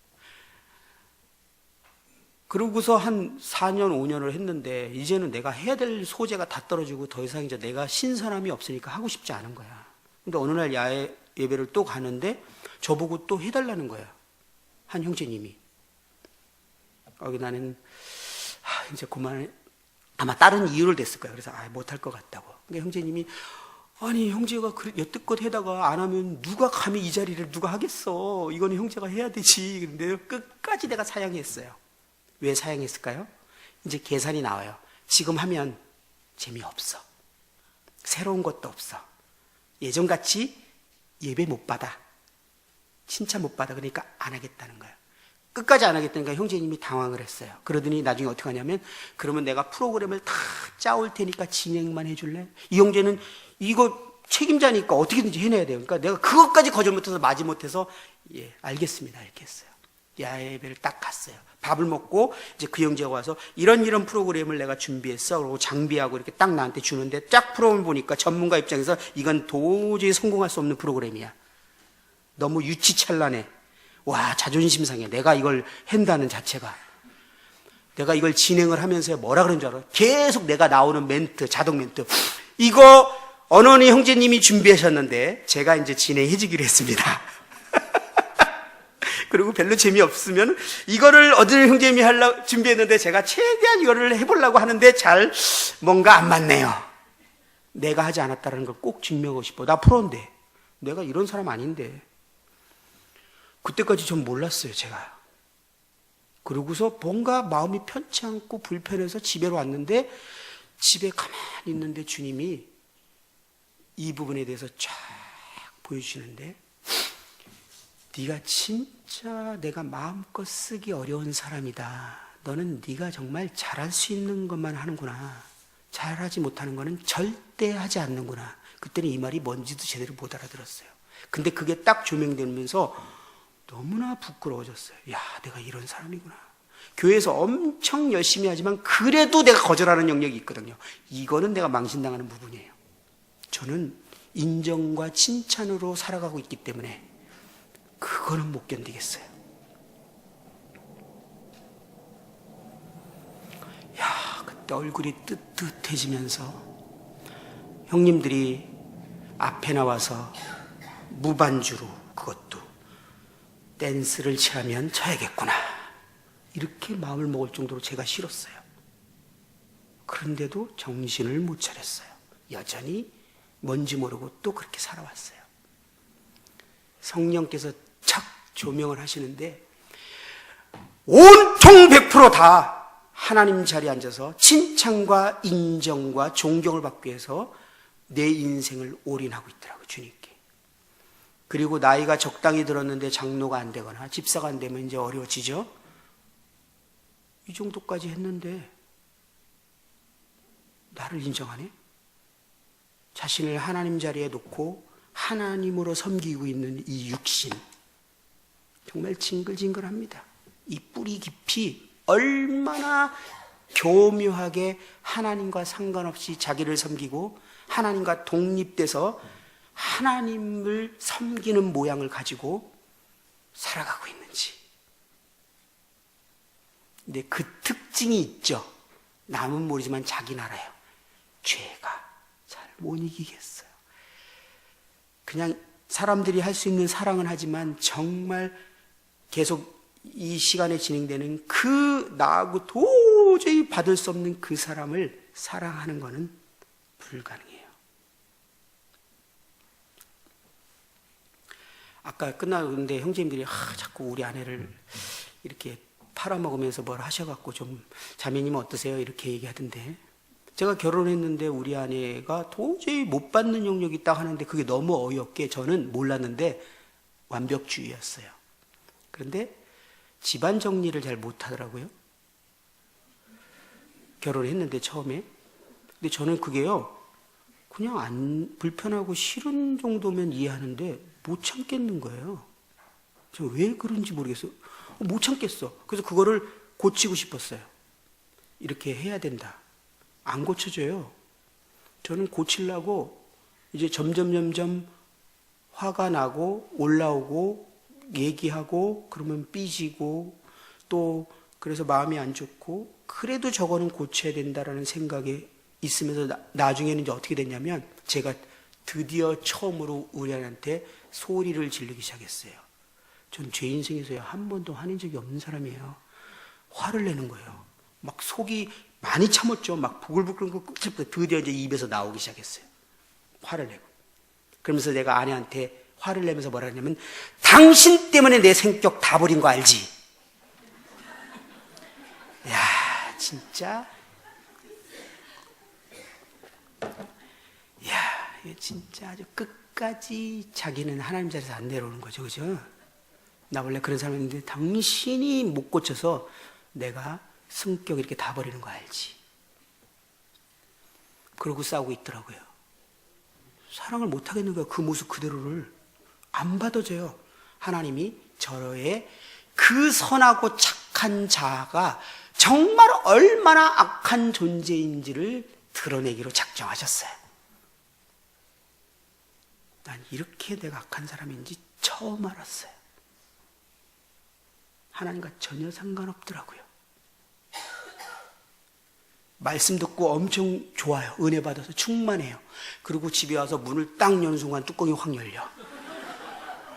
그러고서 한 4년, 5년을 했는데 이제는 내가 해야 될 소재가 다 떨어지고 더 이상 이제 내가 신선함이 없으니까 하고 싶지 않은 거야. 근데 어느 날 야외 예배를 또 가는데 저보고 또 해달라는 거야. 한 형제님이. 나는 이제 그만 아마 다른 이유를 댔을 거야. 그래서 못할 것 같다고. 그러니까 형제님이 아니 형제가 여태껏 해다가 안 하면 누가 감히 이 자리를 누가 하겠어. 이거는 형제가 해야 되지. 그런데 끝까지 내가 사양했어요. 왜 사양했을까요? 이제 계산이 나와요. 지금 하면 재미없어. 새로운 것도 없어. 예전같이 예배 못 받아. 칭찬 못 받아. 그러니까 안 하겠다는 거예요. 끝까지 안 하겠다니까 형제님이 당황을 했어요. 그러더니 나중에 어떻게 하냐면 그러면 내가 프로그램을 다 짜올 테니까 진행만 해줄래? 이 형제는 이거 책임자니까 어떻게든지 해내야 돼요. 그러니까 내가 그것까지 거절 못해서 마지 못해서 예 알겠습니다 이렇게 했어요. 야예배를 딱 갔어요. 밥을 먹고 이제 그 형제가 와서 이런 프로그램을 내가 준비했어. 그리고 장비하고 이렇게 딱 나한테 주는데 딱 프로그램을 보니까 전문가 입장에서 이건 도저히 성공할 수 없는 프로그램이야. 너무 유치찬란해. 와 자존심 상해. 내가 이걸 한다는 자체가. 내가 이걸 진행을 하면서 뭐라 그런 줄 알아? 계속 내가 나오는 멘트, 자동 멘트. 이거 어느 형제님이 준비하셨는데 제가 이제 진행해 주기로 했습니다. 그리고 별로 재미없으면 이거를 어느 형제님이 준비했는데 제가 최대한 이거를 해보려고 하는데 잘 뭔가 안 맞네요. 내가 하지 않았다는 걸 꼭 증명하고 싶어. 나 프로인데. 내가 이런 사람 아닌데. 그때까지 전 몰랐어요, 제가. 그러고서 뭔가 마음이 편치 않고 불편해서 집에로 왔는데 집에 가만히 있는데 주님이 이 부분에 대해서 쫙 보여주시는데 네가 진짜 내가 마음껏 쓰기 어려운 사람이다. 너는 네가 정말 잘할 수 있는 것만 하는구나. 잘하지 못하는 거는 절대 하지 않는구나. 그때는 이 말이 뭔지도 제대로 못 알아들었어요. 근데 그게 딱 조명되면서 너무나 부끄러워졌어요. 야, 내가 이런 사람이구나. 교회에서 엄청 열심히 하지만 그래도 내가 거절하는 영역이 있거든요. 이거는 내가 망신당하는 부분이에요. 저는 인정과 칭찬으로 살아가고 있기 때문에 그거는 못 견디겠어요. 야, 그때 얼굴이 뜨뜻해지면서 형님들이 앞에 나와서 무반주로 그것도 댄스를 취하면 져야겠구나 이렇게 마음을 먹을 정도로 제가 싫었어요. 그런데도 정신을 못 차렸어요. 여전히 뭔지 모르고 또 그렇게 살아왔어요. 성령께서 착 조명을 하시는데 온통 100%다 하나님 자리에 앉아서 칭찬과 인정과 존경을 받기 위해서 내 인생을 올인하고 있더라고요, 주님께. 그리고 나이가 적당히 들었는데 장로가 안 되거나 집사가 안 되면 이제 어려워지죠. 이 정도까지 했는데 나를 인정하네? 자신을 하나님 자리에 놓고 하나님으로 섬기고 있는 이 육신, 정말 징글징글합니다. 이 뿌리 깊이 얼마나 교묘하게 하나님과 상관없이 자기를 섬기고 하나님과 독립돼서 하나님을 섬기는 모양을 가지고 살아가고 있는지. 근데 그 특징이 있죠. 남은 모르지만 자기 나라요. 죄가 잘 못 이기겠어요. 그냥 사람들이 할 수 있는 사랑은 하지만 정말 계속 이 시간에 진행되는 그 나하고 도저히 받을 수 없는 그 사람을 사랑하는 것은 불가능해요. 아까 끝나는데 형제님들이 자꾸 우리 아내를 이렇게 팔아먹으면서 뭘 하셔갖고 좀 자매님은 어떠세요? 이렇게 얘기하던데, 제가 결혼했는데 우리 아내가 도저히 못 받는 영역이 있다고 하는데 그게 너무 어이없게 저는 몰랐는데 완벽주의였어요. 그런데 집안 정리를 잘 못하더라고요. 결혼했는데 처음에. 근데 저는 그게요, 그냥 안 불편하고 싫은 정도면 이해하는데 못 참겠는 거예요. 저 왜 그런지 모르겠어요. 못 참겠어. 그래서 그거를 고치고 싶었어요. 이렇게 해야 된다. 안 고쳐져요. 저는 고치려고 이제 점점 화가 나고 올라오고 얘기하고 그러면 삐지고 또 그래서 마음이 안 좋고, 그래도 저거는 고쳐야 된다라는 생각이 있으면서 나중에는 이제 어떻게 됐냐면 제가 드디어 처음으로 우리 아내한테 소리를 지르기 시작했어요. 전 제 인생에서 한 번도 화낸 적이 없는 사람이에요. 화를 내는 거예요. 막 속이 많이 참았죠. 막 부글부글 끓고 드디어 이제 입에서 나오기 시작했어요. 화를 내고. 그러면서 내가 아내한테 화를 내면서 뭐라 했냐면, 당신 때문에 내 성격 다 버린 거 알지? 야, 진짜. 야, 진짜 아주 끝까지 자기는 하나님 자리에서 안 내려오는 거죠. 그죠? 나 원래 그런 사람인데 당신이 못 고쳐서 내가 성격 이렇게 다 버리는 거 알지? 그러고 싸우고 있더라고요. 사랑을 못 하겠는 거예요. 그 모습 그대로를 안 받아줘요. 하나님이 저의 그 선하고 착한 자아가 정말 얼마나 악한 존재인지를 드러내기로 작정하셨어요. 난 이렇게 내가 악한 사람인지 처음 알았어요. 하나님과 전혀 상관없더라고요. 말씀 듣고 엄청 좋아요. 은혜 받아서 충만해요. 그리고 집에 와서 문을 딱 여는 순간 뚜껑이 확 열려.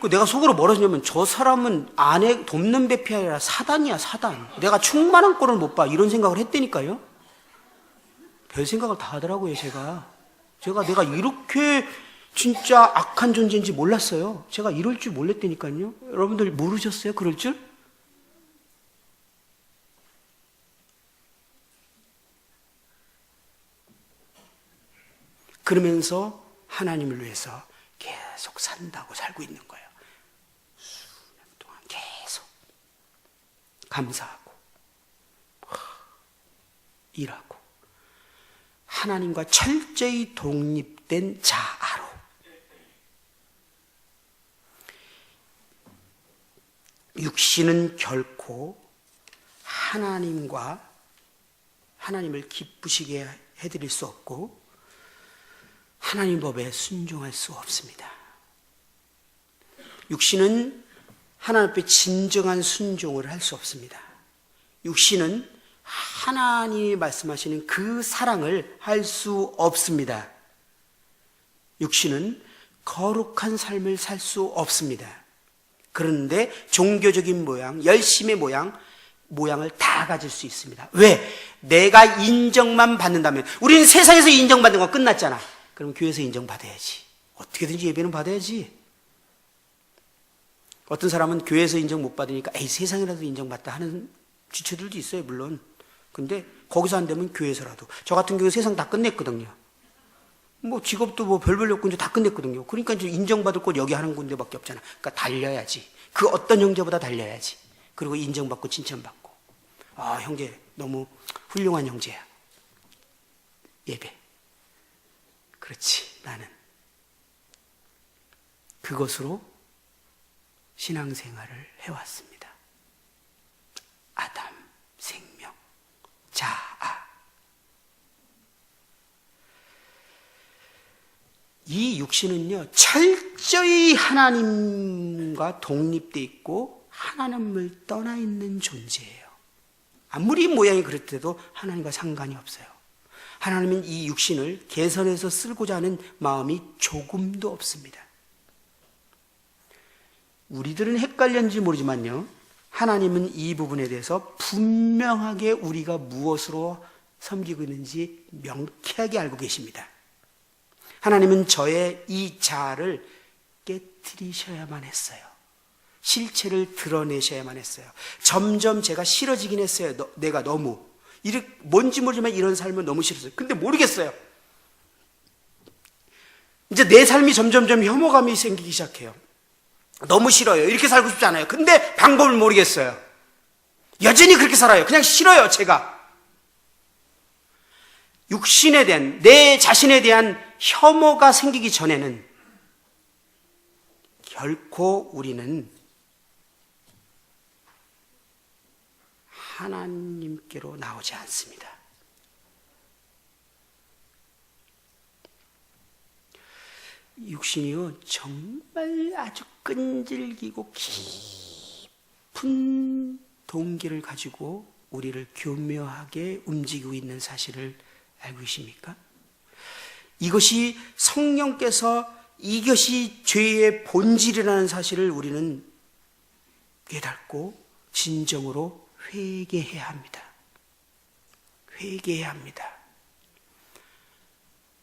내가 속으로 뭐라 하냐면, 저 사람은 아내 돕는 배필이 아니라 사단이야, 사단. 내가 충만한 꼴을 못 봐. 이런 생각을 했다니까요. 별 생각을 다 하더라고요, 제가 내가 이렇게 진짜 악한 존재인지 몰랐어요. 제가 이럴 줄 몰랐다니까요. 여러분들 모르셨어요? 그럴 줄? 그러면서 하나님을 위해서 계속 산다고 살고 있는 거예요. 수년 동안 계속 감사하고 일하고 하나님과 철저히 독립된 자아로. 육신은 결코 하나님을 기쁘시게 해드릴 수 없고 하나님 법에 순종할 수 없습니다. 육신은 하나님 앞에 진정한 순종을 할 수 없습니다. 육신은 하나님이 말씀하시는 그 사랑을 할 수 없습니다. 육신은 거룩한 삶을 살 수 없습니다. 그런데 종교적인 모양, 열심의 모양을 다 가질 수 있습니다. 왜? 내가 인정만 받는다면. 우리는 세상에서 인정받는 건 끝났잖아. 그럼 교회에서 인정받아야지. 어떻게든지 예배는 받아야지. 어떤 사람은 교회에서 인정 못 받으니까 에이, 세상이라도 인정받다 하는 지체들도 있어요, 물론. 근데 거기서 안 되면 교회에서라도. 저 같은 경우 세상 다 끝냈거든요. 뭐 직업도 뭐 별별 없고 이제 다 끝냈거든요. 그러니까 이제 인정받을 곳 여기 하는 군데밖에 없잖아. 그러니까 달려야지. 그 어떤 형제보다 달려야지. 그리고 인정받고 칭찬받고. 아, 형제 너무 훌륭한 형제야. 예배. 그렇지, 나는. 그것으로 신앙생활을 해왔습니다. 아담, 생명, 자아. 이 육신은요, 철저히 하나님과 독립되어 있고 하나님을 떠나 있는 존재예요. 아무리 모양이 그렇대도 하나님과 상관이 없어요. 하나님은 이 육신을 개선해서 쓰고자 하는 마음이 조금도 없습니다. 우리들은 헷갈렸는지 모르지만요, 하나님은 이 부분에 대해서 분명하게 우리가 무엇으로 섬기고 있는지 명쾌하게 알고 계십니다. 하나님은 저의 이 자아를 깨트리셔야만 했어요. 실체를 드러내셔야만 했어요. 점점 제가 싫어지긴 했어요. 내가 너무. 뭔지 모르지만 이런 삶은 너무 싫었어요. 근데 모르겠어요. 이제 내 삶이 점점점 혐오감이 생기기 시작해요. 너무 싫어요. 이렇게 살고 싶지 않아요. 근데 방법을 모르겠어요. 여전히 그렇게 살아요. 그냥 싫어요, 제가. 육신에 대한, 내 자신에 대한 혐오가 생기기 전에는 결코 우리는 하나님께로 나오지 않습니다. 육신이요, 정말 아주 끈질기고 깊은 동기를 가지고 우리를 교묘하게 움직이고 있는 사실을 알고 계십니까? 이것이 성령께서 이것이 죄의 본질이라는 사실을 우리는 깨닫고 진정으로 회개해야 합니다. 회개해야 합니다.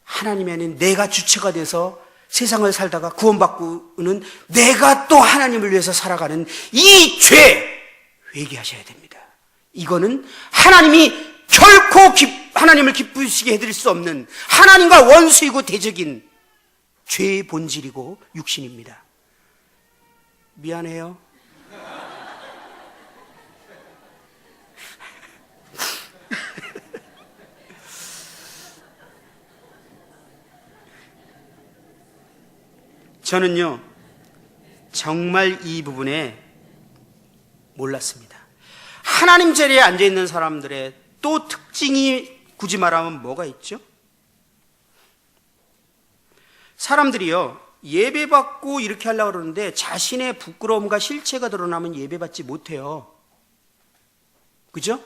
하나님 안에 내가 주체가 돼서 세상을 살다가 구원받고는 내가 또 하나님을 위해서 살아가는 이 죄 회개하셔야 됩니다. 이거는 하나님이 결코 하나님을 기쁘시게 해드릴 수 없는 하나님과 원수이고 대적인 죄의 본질이고 육신입니다. 미안해요. 저는요, 정말 이 부분에 몰랐습니다. 하나님 자리에 앉아있는 사람들의 또 특징이 굳이 말하면 뭐가 있죠? 사람들이요, 예배받고 이렇게 하려고 그러는데 자신의 부끄러움과 실체가 드러나면 예배받지 못해요. 그죠?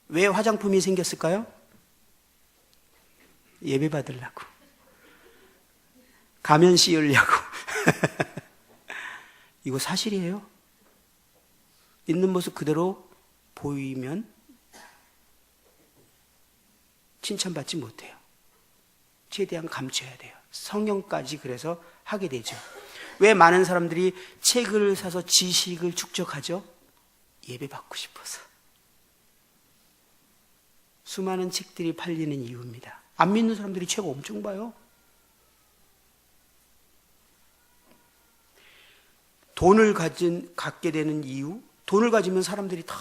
왜 화장품이 생겼을까요? 예배받으려고. 가면 씌우려고. 이거 사실이에요. 있는 모습 그대로 보이면 칭찬받지 못해요. 최대한 감춰야 돼요. 성령까지 그래서 하게 되죠. 왜 많은 사람들이 책을 사서 지식을 축적하죠? 예배받고 싶어서. 수많은 책들이 팔리는 이유입니다. 안 믿는 사람들이 책 엄청 봐요. 돈을 갖게 되는 이유? 돈을 가지면 사람들이 다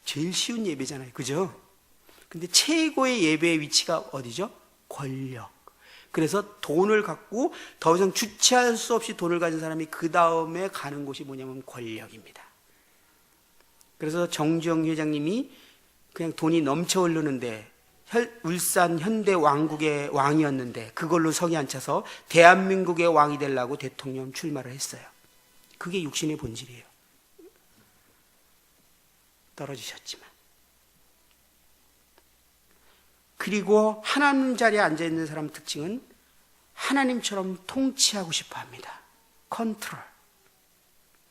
제일 쉬운 예배잖아요. 그죠? 근데 최고의 예배의 위치가 어디죠? 권력. 그래서 돈을 갖고 더 이상 주체할 수 없이 돈을 가진 사람이 그 다음에 가는 곳이 뭐냐면 권력입니다. 그래서 정주영 회장님이 그냥 돈이 넘쳐 흐르는데 울산 현대 왕국의 왕이었는데 그걸로 성이 안 차서 대한민국의 왕이 되려고 대통령 출마를 했어요. 그게 육신의 본질이에요. 떨어지셨지만. 그리고 하나님 자리에 앉아있는 사람 특징은 하나님처럼 통치하고 싶어 합니다. 컨트롤.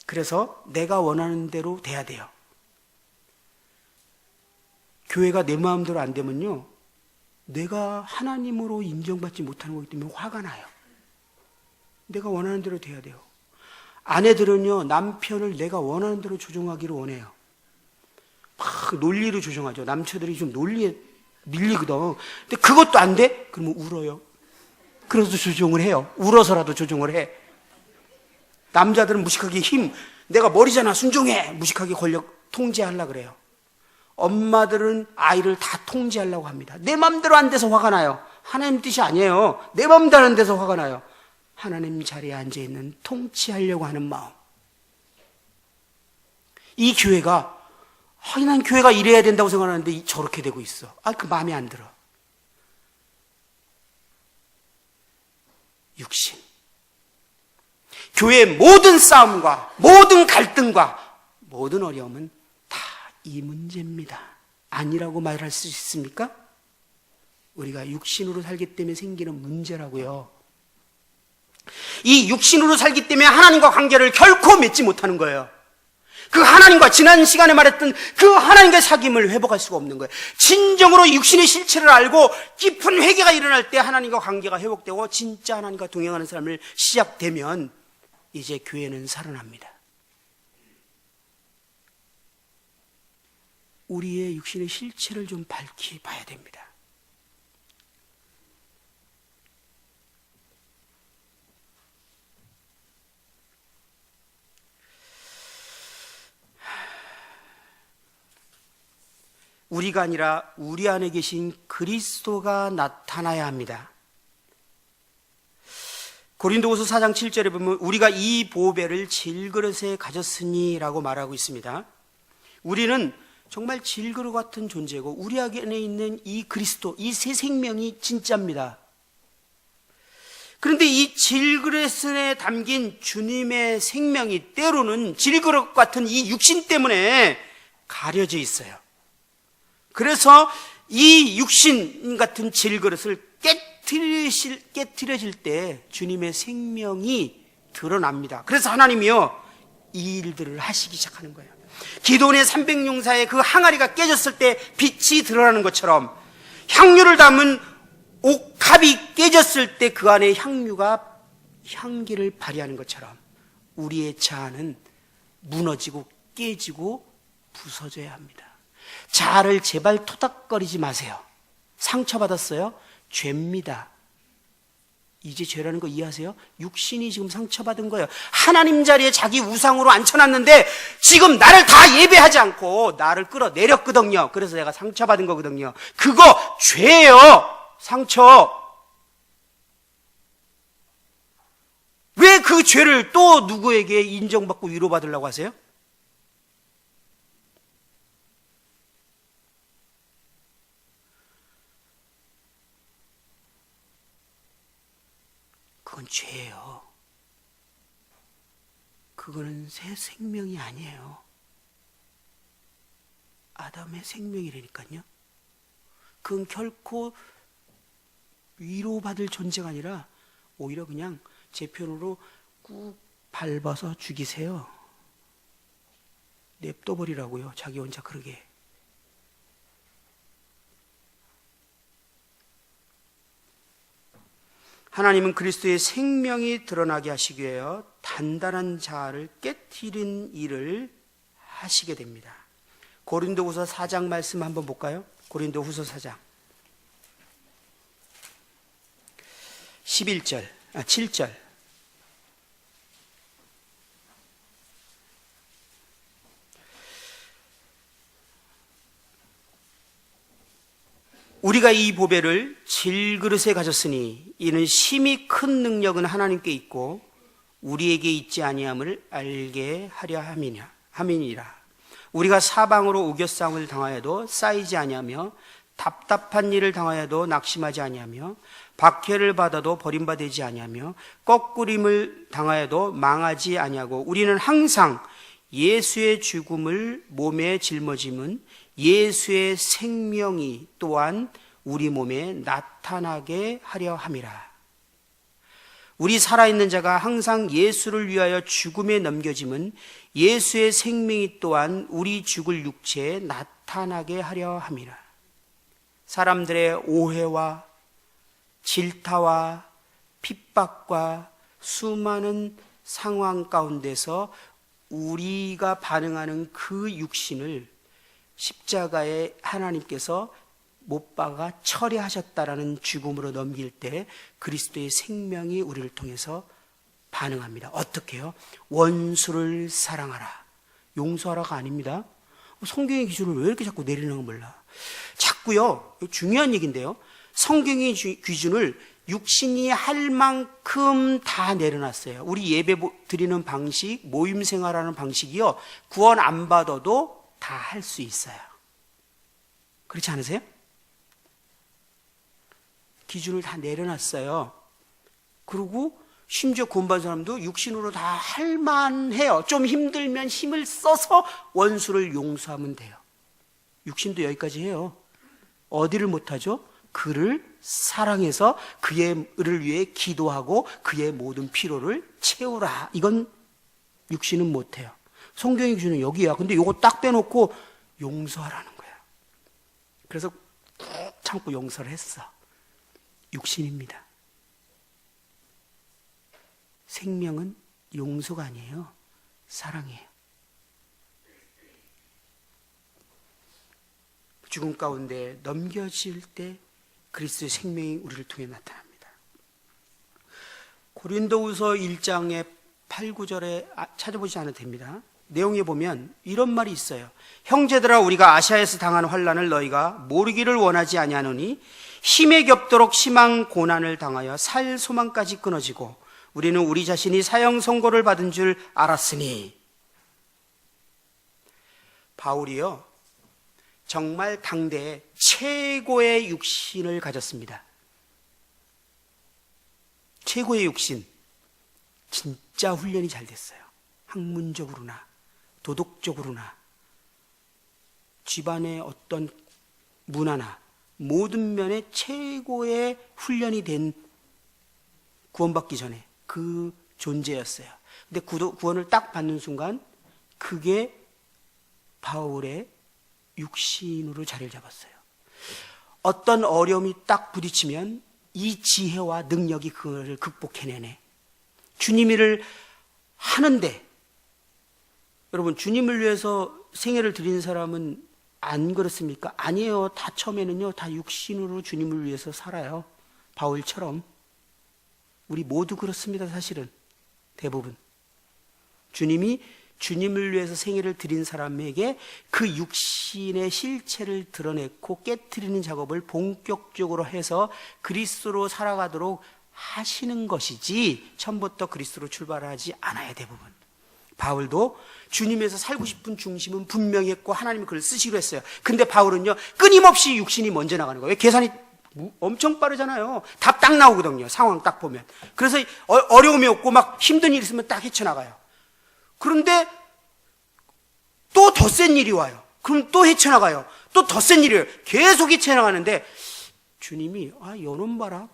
그래서 내가 원하는 대로 돼야 돼요. 교회가 내 마음대로 안 되면요, 내가 하나님으로 인정받지 못하는 거기 때문에 화가 나요. 내가 원하는 대로 돼야 돼요. 아내들은요, 남편을 내가 원하는 대로 조종하기를 원해요. 막 논리로 조종하죠. 남처들이 좀 논리에 밀리거든. 근데 그것도 안 돼? 그러면 울어요. 그래서 조종을 해요. 울어서라도 조종을 해. 남자들은 무식하게 내가 머리잖아, 순종해! 무식하게 권력 통제하려고 그래요. 엄마들은 아이를 다 통제하려고 합니다. 내 맘대로 안 돼서 화가 나요. 하나님 뜻이 아니에요. 내 맘대로 안 돼서 화가 나요. 하나님 자리에 앉아있는 통치하려고 하는 마음. 이 교회가, 난 교회가 이래야 된다고 생각하는데 저렇게 되고 있어. 그 마음에 안 들어. 육신. 교회의 모든 싸움과 모든 갈등과 모든 어려움은 다 이 문제입니다. 아니라고 말할 수 있습니까? 우리가 육신으로 살기 때문에 생기는 문제라고요. 이 육신으로 살기 때문에 하나님과 관계를 결코 맺지 못하는 거예요. 그 하나님과, 지난 시간에 말했던 그 하나님과의 사귐을 회복할 수가 없는 거예요. 진정으로 육신의 실체를 알고 깊은 회개가 일어날 때 하나님과 관계가 회복되고 진짜 하나님과 동행하는 삶을 시작되면 이제 교회는 살아납니다. 우리의 육신의 실체를 좀 밝히 봐야 됩니다. 우리가 아니라 우리 안에 계신 그리스도가 나타나야 합니다. 고린도후서 4장 7절에 보면 우리가 이 보배를 질그릇에 가졌으니 라고 말하고 있습니다. 우리는 정말 질그릇 같은 존재고 우리 안에 있는 이 그리스도, 이 새 생명이 진짜입니다. 그런데 이 질그릇에 담긴 주님의 생명이 때로는 질그릇 같은 이 육신 때문에 가려져 있어요. 그래서 이 육신 같은 질그릇을 깨트려질 때 주님의 생명이 드러납니다. 그래서 하나님이요, 이 일들을 하시기 시작하는 거예요. 기도원의 300용사의 그 항아리가 깨졌을 때 빛이 드러나는 것처럼, 향유를 담은 옥합이 깨졌을 때 그 안에 향유가 향기를 발휘하는 것처럼 우리의 자아는 무너지고 깨지고 부서져야 합니다. 자아를 제발 토닥거리지 마세요. 상처받았어요? 죄입니다. 이제 죄라는 거 이해하세요? 육신이 지금 상처받은 거예요. 하나님 자리에 자기 우상으로 앉혀놨는데 지금 나를 다 예배하지 않고 나를 끌어내렸거든요. 그래서 내가 상처받은 거거든요. 그거 죄예요. 상처. 왜 그 죄를 또 누구에게 인정받고 위로받으려고 하세요? 그건 죄예요. 그거는 새 생명이 아니에요. 아담의 생명이라니까요. 그건 결코 위로받을 존재가 아니라 오히려 그냥 제 편으로 꾹 밟아서 죽이세요. 냅둬버리라고요. 자기 혼자 그러게. 하나님은 그리스도의 생명이 드러나게 하시기 위하여 단단한 자아를 깨트린 일을 하시게 됩니다. 고린도후서 4장 말씀 한번 볼까요? 고린도후서 4장 7절. 우리가 이 보배를 질그릇에 가졌으니 이는 심히 큰 능력은 하나님께 있고 우리에게 있지 아니함을 알게 하려 함이니라. 우리가 사방으로 우겨싸움을 당하여도 쌓이지 아니하며 답답한 일을 당하여도 낙심하지 아니하며 박해를 받아도 버림받지 아니하며 꺾으림을 당하여도 망하지 아니하고 우리는 항상 예수의 죽음을 몸에 짊어짐은 예수의 생명이 또한 우리 몸에 나타나게 하려 함이라. 우리 살아있는 자가 항상 예수를 위하여 죽음에 넘겨짐은 예수의 생명이 또한 우리 죽을 육체에 나타나게 하려 함이라. 사람들의 오해와 질타와 핍박과 수많은 상황 가운데서 우리가 반응하는 그 육신을 십자가에 하나님께서 못 박아 처리하셨다라는 죽음으로 넘길 때 그리스도의 생명이 우리를 통해서 반응합니다. 어떻게 해요? 원수를 사랑하라. 용서하라가 아닙니다. 성경의 기준을 왜 이렇게 자꾸 내리는 거 몰라. 자꾸요, 중요한 얘기인데요, 성경의 기준을 육신이 할 만큼 다 내려놨어요. 우리 예배 드리는 방식, 모임 생활하는 방식이요, 구원 안 받아도 다 할 수 있어요. 그렇지 않으세요? 기준을 다 내려놨어요. 그리고 심지어 구원받은 사람도 육신으로 다 할만해요. 좀 힘들면 힘을 써서 원수를 용서하면 돼요. 육신도 여기까지 해요. 어디를 못하죠? 그를 사랑해서 그를 위해 기도하고 그의 모든 피로를 채우라. 이건 육신은 못해요. 성경의 기준은 여기야. 근데 이거 딱 빼놓고 용서하라는 거야. 그래서 꾹 참고 용서를 했어. 육신입니다. 생명은 용서가 아니에요. 사랑이에요. 죽음 가운데 넘겨질 때 그리스도의 생명이 우리를 통해 나타납니다. 고린도후서 1장의 8, 9절에 찾아보지 않아도 됩니다. 내용에 보면 이런 말이 있어요. 형제들아, 우리가 아시아에서 당한 환난을 너희가 모르기를 원하지 아니하노니 힘에 겹도록 심한 고난을 당하여 살 소망까지 끊어지고 우리는 우리 자신이 사형 선고를 받은 줄 알았으니. 바울이요, 정말 당대의 최고의 육신을 가졌습니다. 최고의 육신. 진짜 훈련이 잘 됐어요. 학문적으로나 도덕적으로나 집안의 어떤 문화나 모든 면에 최고의 훈련이 된, 구원받기 전에 그 존재였어요. 근데 구원을 딱 받는 순간 그게 바울의 육신으로 자리를 잡았어요. 어떤 어려움이 딱 부딪히면 이 지혜와 능력이 그거를 극복해내네. 주님 일을 하는데, 여러분, 주님을 위해서 생애를 드린 사람은 안 그렇습니까? 아니에요. 다 처음에는요, 다 육신으로 주님을 위해서 살아요. 바울처럼. 우리 모두 그렇습니다. 사실은 대부분 주님이 주님을 위해서 생애를 드린 사람에게 그 육신의 실체를 드러냈고 깨트리는 작업을 본격적으로 해서 그리스도로 살아가도록 하시는 것이지 처음부터 그리스도로 출발하지 않아요. 대부분. 바울도 주님에서 살고 싶은 중심은 분명히 했고 하나님이 그를 쓰시기로 했어요. 근데 바울은요, 끊임없이 육신이 먼저 나가는 거예요. 계산이 엄청 빠르잖아요. 답 딱 나오거든요. 상황 딱 보면. 그래서 어려움이 없고 막 힘든 일 있으면 딱 헤쳐나가요. 그런데 또 더 센 일이 와요. 그럼 또 헤쳐나가요. 또 더 센 일이에요. 계속 헤쳐나가는데 주님이 요놈 봐라.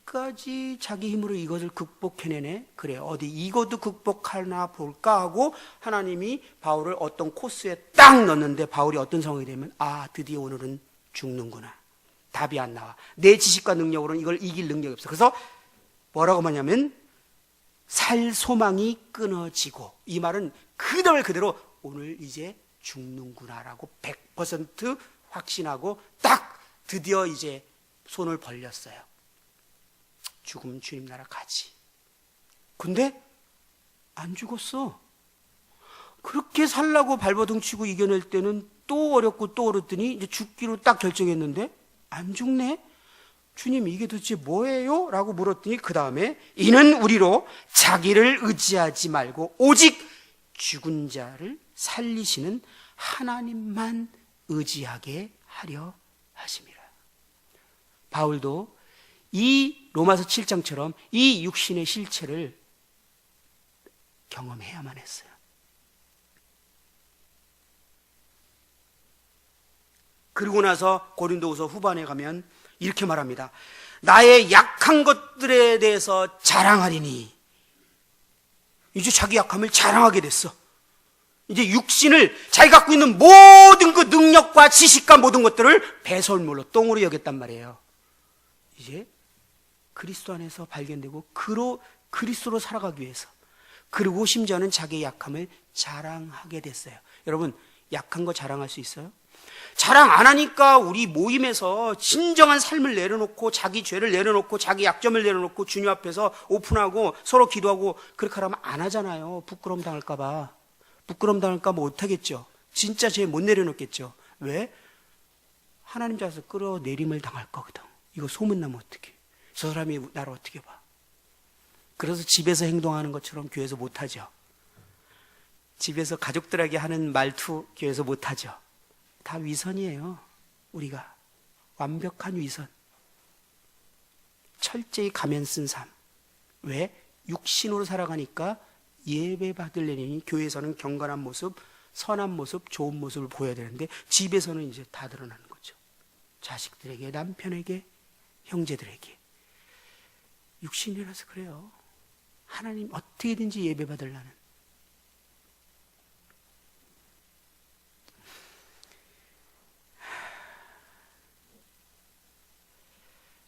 끝까지 자기 힘으로 이것을 극복해내네. 그래, 어디 이것도 극복하나 볼까 하고 하나님이 바울을 어떤 코스에 딱 넣는데 바울이 어떤 상황이 되면 드디어 오늘은 죽는구나. 답이 안 나와. 내 지식과 능력으로는 이걸 이길 능력이 없어. 그래서 뭐라고 하냐면 살 소망이 끊어지고, 이 말은 그대로 오늘 이제 죽는구나라고 100% 확신하고 딱 드디어 이제 손을 벌렸어요. 죽으면 주님 나라 가지. 근데 안 죽었어. 그렇게 살라고 발버둥 치고 이겨낼 때는 또 어렵고 또 어렵더니 이제 죽기로 딱 결정했는데 안 죽네? 주님, 이게 도대체 뭐예요? 라고 물었더니 그 다음에 이는 우리로 자기를 의지하지 말고 오직 죽은 자를 살리시는 하나님만 의지하게 하려 하심이라. 바울도 이 로마서 7장처럼 이 육신의 실체를 경험해야만 했어요. 그리고 나서 고린도후서 후반에 가면 이렇게 말합니다. 나의 약한 것들에 대해서 자랑하리니. 이제 자기 약함을 자랑하게 됐어. 이제 육신을 자기 갖고 있는 모든 그 능력과 지식과 모든 것들을 배설물로 똥으로 여겼단 말이에요. 이제 그리스도 안에서 발견되고 그리스도로 살아가기 위해서, 그리고 심지어는 자기의 약함을 자랑하게 됐어요. 여러분, 약한 거 자랑할 수 있어요? 자랑 안 하니까 우리 모임에서 진정한 삶을 내려놓고, 자기 죄를 내려놓고, 자기 약점을 내려놓고 주님 앞에서 오픈하고 서로 기도하고 그렇게 하면 안 하잖아요. 부끄러움 당할까 봐. 부끄러움 당할까 못하겠죠. 진짜 죄 못 내려놓겠죠. 왜? 하나님 자리에서 끌어내림을 당할 거거든. 이거 소문나면 어떡해. 저 사람이 나를 어떻게 봐. 그래서 집에서 행동하는 것처럼 교회에서 못하죠. 집에서 가족들에게 하는 말투 교회에서 못하죠. 다 위선이에요. 우리가 완벽한 위선, 철저히 가면 쓴 삶. 왜? 육신으로 살아가니까 예배 받으려니 교회에서는 경건한 모습, 선한 모습, 좋은 모습을 보여야 되는데 집에서는 이제 다 드러나는 거죠. 자식들에게, 남편에게, 형제들에게. 육신이라서 그래요. 하나님 어떻게든지 예배 받으려는.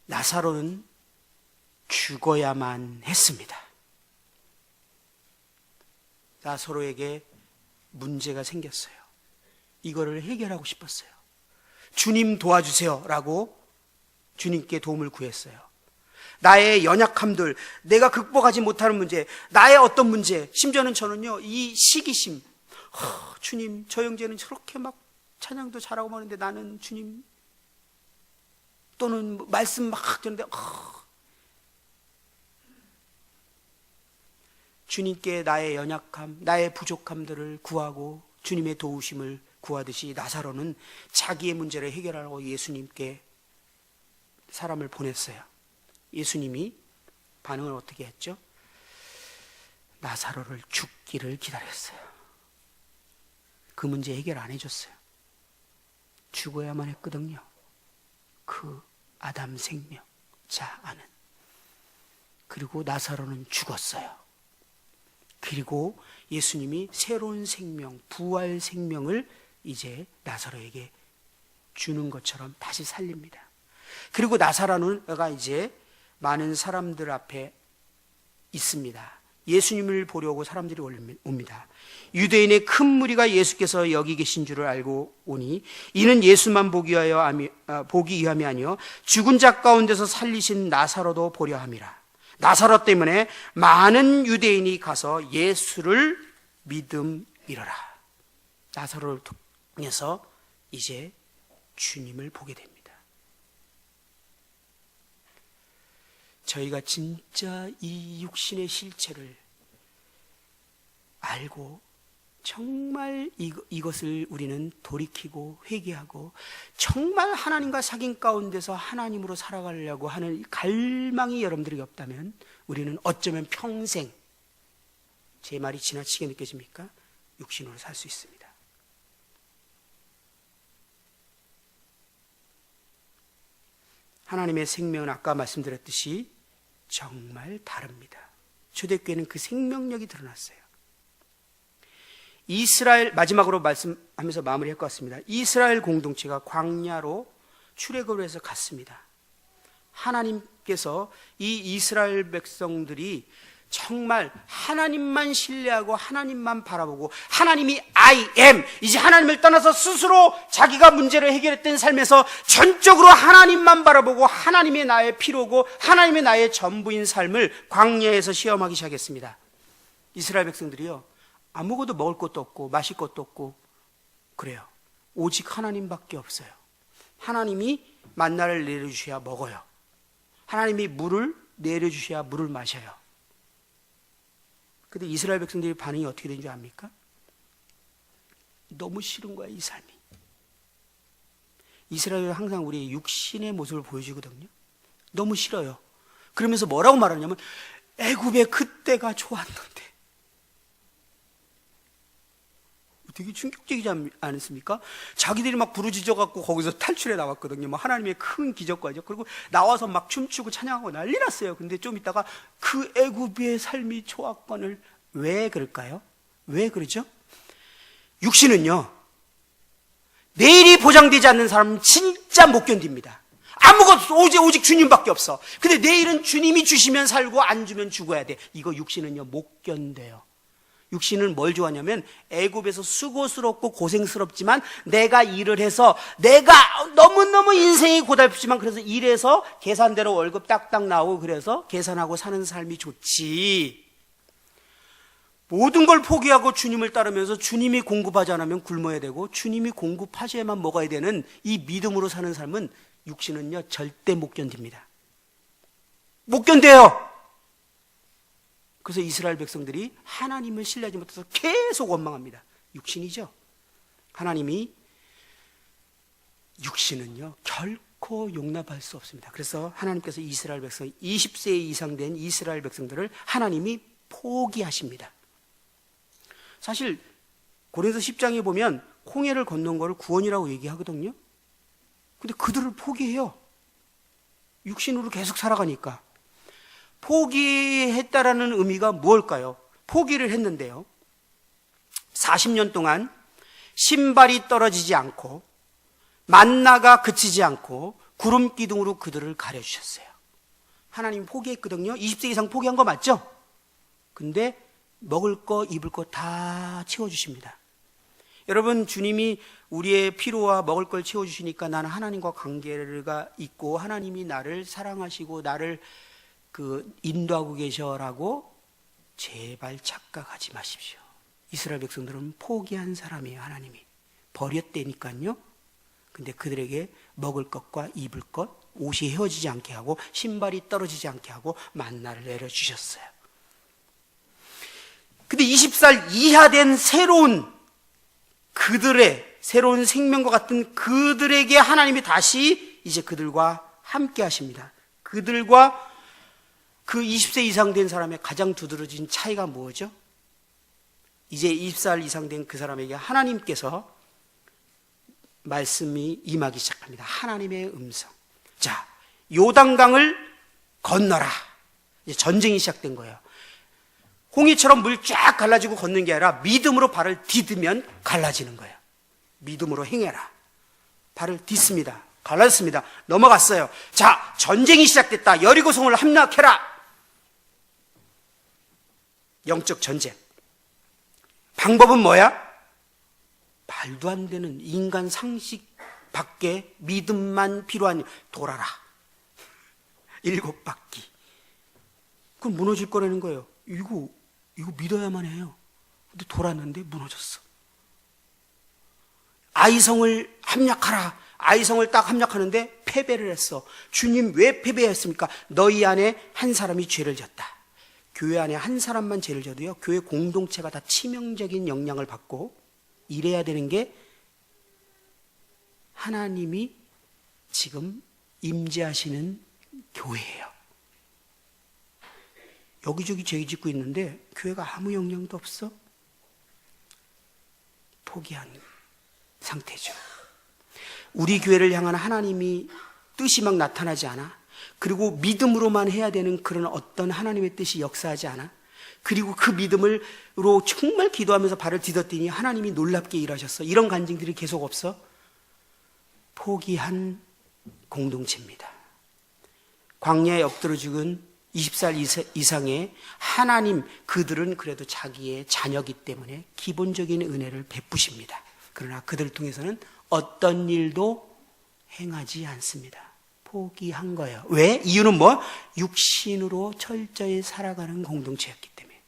나사로는 죽어야만 했습니다. 나사로에게 문제가 생겼어요. 이거를 해결하고 싶었어요. 주님 도와주세요 라고 주님께 도움을 구했어요. 나의 연약함들, 내가 극복하지 못하는 문제, 나의 어떤 문제, 심지어는 저는요, 이 시기심, 주님, 저 형제는 저렇게 막 찬양도 잘하고 하는데 나는 주님, 또는 말씀 막 듣는데 주님께 나의 연약함, 나의 부족함들을 구하고 주님의 도우심을 구하듯이 나사로는 자기의 문제를 해결하려고 예수님께 사람을 보냈어요. 예수님이 반응을 어떻게 했죠? 나사로를 죽기를 기다렸어요. 그 문제 해결 안 해줬어요. 죽어야만 했거든요. 그 아담 생명, 자 아는. 그리고 나사로는 죽었어요. 그리고 예수님이 새로운 생명, 부활 생명을 이제 나사로에게 주는 것처럼 다시 살립니다. 그리고 나사로가 이제 많은 사람들 앞에 있습니다. 예수님을 보려고 사람들이 옵니다. 유대인의 큰 무리가 예수께서 여기 계신 줄을 알고 오니 이는 예수만 보기 위함이 아니요 죽은 자 가운데서 살리신 나사로도 보려 함이라. 나사로 때문에 많은 유대인이 가서 예수를 믿음이러라. 나사로를 통해서 이제 주님을 보게 됩니다. 저희가 진짜 이 육신의 실체를 알고 정말 이것을 우리는 돌이키고 회개하고 정말 하나님과 사귐 가운데서 하나님으로 살아가려고 하는 갈망이 여러분들에게 없다면 우리는 어쩌면 평생, 제 말이 지나치게 느껴집니까? 육신으로 살 수 있습니다. 하나님의 생명은 아까 말씀드렸듯이 정말 다릅니다. 초대교회는 그 생명력이 드러났어요. 이스라엘, 마지막으로 말씀하면서 마무리할 것 같습니다. 이스라엘 공동체가 광야로 출애굽을 해서 갔습니다. 하나님께서 이 이스라엘 백성들이 정말 하나님만 신뢰하고 하나님만 바라보고 하나님이 I am, 이제 하나님을 떠나서 스스로 자기가 문제를 해결했던 삶에서 전적으로 하나님만 바라보고 하나님이 나의 필요고 하나님이 나의 전부인 삶을 광야에서 시험하기 시작했습니다. 이스라엘 백성들이요, 아무것도 먹을 것도 없고 마실 것도 없고 그래요. 오직 하나님밖에 없어요. 하나님이 만나를 내려주셔야 먹어요. 하나님이 물을 내려주셔야 물을 마셔요. 근데 이스라엘 백성들의 반응이 어떻게 된 줄 압니까? 너무 싫은 거야, 이 삶이. 이스라엘은 항상 우리의 육신의 모습을 보여주거든요. 너무 싫어요. 그러면서 뭐라고 말하냐면 애굽의 그때가 좋았는데. 되게 충격적이지 않습니까? 자기들이 막 부르짖어 갖고 거기서 탈출해 나왔거든요. 뭐 하나님의 큰 기적과죠. 그리고 나와서 막 춤추고 찬양하고 난리 났어요. 근데 좀 있다가 그 애굽의 삶이 좋았건을 왜 그럴까요? 왜 그러죠? 육신은요, 내일이 보장되지 않는 사람은 진짜 못 견딥니다. 아무것도 오직 주님밖에 없어. 근데 내일은 주님이 주시면 살고 안 주면 죽어야 돼. 이거 육신은요 못 견뎌요. 육신은 뭘 좋아하냐면 애굽에서 수고스럽고 고생스럽지만 내가 일을 해서 내가 너무너무 인생이 고달프지만 그래서 일해서 계산대로 월급 딱딱 나오고 그래서 계산하고 사는 삶이 좋지. 모든 걸 포기하고 주님을 따르면서 주님이 공급하지 않으면 굶어야 되고 주님이 공급하셔야만 먹어야 되는 이 믿음으로 사는 삶은 육신은요 절대 못 견딥니다. 못 견뎌요. 그래서 이스라엘 백성들이 하나님을 신뢰하지 못해서 계속 원망합니다. 육신이죠. 하나님이 육신은요 결코 용납할 수 없습니다. 그래서 하나님께서 이스라엘 백성 20세 이상 된 이스라엘 백성들을 하나님이 포기하십니다. 사실 고린도서 10장에 보면 홍해를 건넌 거를 구원이라고 얘기하거든요. 근데 그들을 포기해요. 육신으로 계속 살아가니까. 포기했다라는 의미가 무엇일까요? 포기를 했는데요 40년 동안 신발이 떨어지지 않고 만나가 그치지 않고 구름 기둥으로 그들을 가려주셨어요. 하나님 포기했거든요. 20세 이상 포기한 거 맞죠? 근데 먹을 거 입을 거 다 채워주십니다. 여러분, 주님이 우리의 필요와 먹을 걸 채워주시니까 나는 하나님과 관계가 있고 하나님이 나를 사랑하시고 나를 인도하고 계셔라고 제발 착각하지 마십시오. 이스라엘 백성들은 포기한 사람이에요. 하나님이 버렸다니까요. 근데 그들에게 먹을 것과 입을 것, 옷이 헤어지지 않게 하고 신발이 떨어지지 않게 하고 만나를 내려주셨어요. 근데 20살 이하 된 그들의 새로운 생명과 같은 그들에게 하나님이 다시 이제 그들과 함께 하십니다. 그들과 그 20세 이상 된 사람의 가장 두드러진 차이가 뭐죠? 이제 20살 이상 된 그 사람에게 하나님께서 말씀이 임하기 시작합니다. 하나님의 음성. 자, 요단강을 건너라. 이제 전쟁이 시작된 거예요. 홍해처럼 물 쫙 갈라지고 걷는 게 아니라 믿음으로 발을 디디면 갈라지는 거예요. 믿음으로 행해라. 발을 딛습니다. 갈라졌습니다. 넘어갔어요. 자, 전쟁이 시작됐다. 여리고성을 함락해라. 영적 전쟁. 방법은 뭐야? 말도 안 되는 인간 상식 밖에 믿음만 필요한 돌아라. 7바퀴. 그럼 무너질 거라는 거예요. 이거 믿어야만 해요. 근데 돌았는데 무너졌어. 아이성을 함락하라. 아이성을 딱 함락하는데 패배를 했어. 주님 왜 패배했습니까? 너희 안에 한 사람이 죄를 졌다. 교회 안에 한 사람만 죄를 져도요, 교회 공동체가 다 치명적인 영향을 받고 이래야 되는 게 하나님이 지금 임재하시는 교회예요. 여기저기 죄 짓고 있는데 교회가 아무 영향도 없어? 포기한 상태죠. 우리 교회를 향한 하나님이 뜻이 막 나타나지 않아? 그리고 믿음으로만 해야 되는 그런 어떤 하나님의 뜻이 역사하지 않아? 그리고 그 믿음으로 정말 기도하면서 발을 디뎠더니 하나님이 놀랍게 일하셨어. 이런 간증들이 계속 없어? 포기한 공동체입니다. 광야에 엎드려 죽은 20살 이상의 하나님, 그들은 그래도 자기의 자녀이기 때문에 기본적인 은혜를 베푸십니다. 그러나 그들을 통해서는 어떤 일도 행하지 않습니다. 포기한 거예요. 왜? 이유는 뭐? 육신으로 철저히 살아가는 공동체였기 때문에.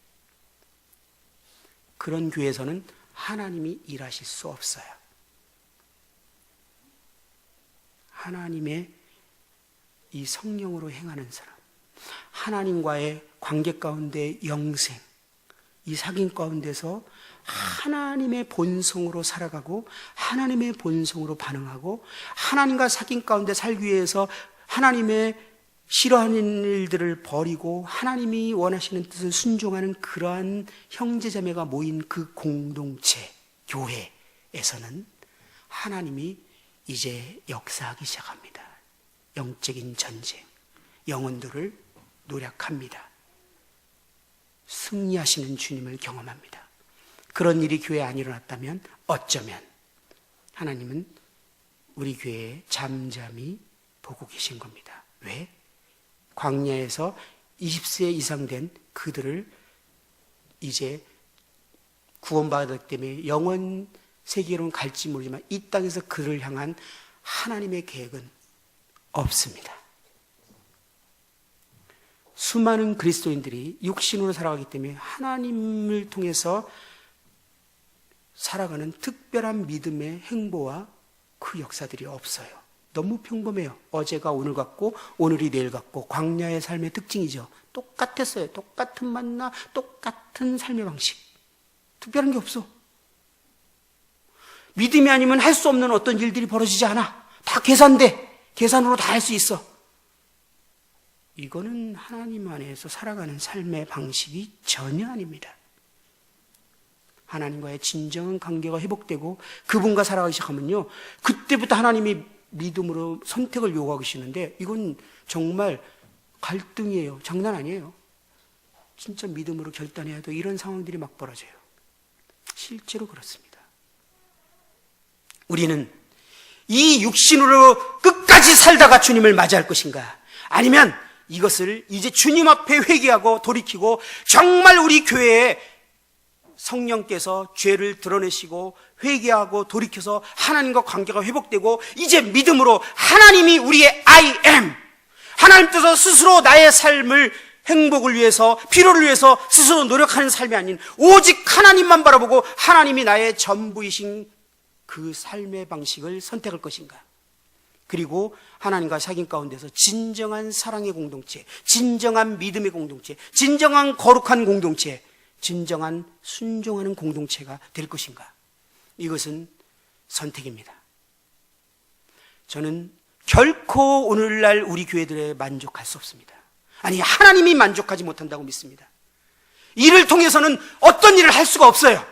그런 교회에서는 하나님이 일하실 수 없어요. 하나님의 이 성령으로 행하는 사람, 하나님과의 관계 가운데 영생, 이 사귐 가운데서 하나님의 본성으로 살아가고 하나님의 본성으로 반응하고 하나님과 사귐 가운데 살기 위해서 하나님의 싫어하는 일들을 버리고 하나님이 원하시는 뜻을 순종하는 그러한 형제자매가 모인 그 공동체, 교회에서는 하나님이 이제 역사하기 시작합니다. 영적인 전쟁, 영혼들을 노력합니다. 승리하시는 주님을 경험합니다. 그런 일이 교회에 안 일어났다면 어쩌면 하나님은 우리 교회에 잠잠히 보고 계신 겁니다. 왜? 광야에서 20세 이상 된 그들을 이제 구원받았기 때문에 영원 세계로는 갈지 모르지만 이 땅에서 그를 향한 하나님의 계획은 없습니다. 수많은 그리스도인들이 육신으로 살아가기 때문에 하나님을 통해서 살아가는 특별한 믿음의 행보와 그 역사들이 없어요. 너무 평범해요. 어제가 오늘 같고 오늘이 내일 같고 광야의 삶의 특징이죠. 똑같았어요. 똑같은 만나, 똑같은 삶의 방식. 특별한 게 없어. 믿음이 아니면 할 수 없는 어떤 일들이 벌어지지 않아. 다 계산돼. 계산으로 다 할 수 있어. 이거는 하나님 안에서 살아가는 삶의 방식이 전혀 아닙니다. 하나님과의 진정한 관계가 회복되고 그분과 살아가기 시작하면요, 그때부터 하나님이 믿음으로 선택을 요구하고 계시는데 이건 정말 갈등이에요. 장난 아니에요. 진짜 믿음으로 결단해야 돼. 이런 상황들이 막 벌어져요. 실제로 그렇습니다. 우리는 이 육신으로 끝까지 살다가 주님을 맞이할 것인가? 아니면 이것을 이제 주님 앞에 회개하고 돌이키고 정말 우리 교회에 성령께서 죄를 드러내시고 회개하고 돌이켜서 하나님과 관계가 회복되고 이제 믿음으로 하나님이 우리의 I am, 하나님 뜻으로 스스로 나의 삶을 행복을 위해서, 필요를 위해서 스스로 노력하는 삶이 아닌 오직 하나님만 바라보고 하나님이 나의 전부이신 그 삶의 방식을 선택할 것인가? 그리고 하나님과 사귐 가운데서 진정한 사랑의 공동체, 진정한 믿음의 공동체, 진정한 거룩한 공동체, 진정한 순종하는 공동체가 될 것인가? 이것은 선택입니다. 저는 결코 오늘날 우리 교회들에 만족할 수 없습니다. 아니, 하나님이 만족하지 못한다고 믿습니다. 이를 통해서는 어떤 일을 할 수가 없어요.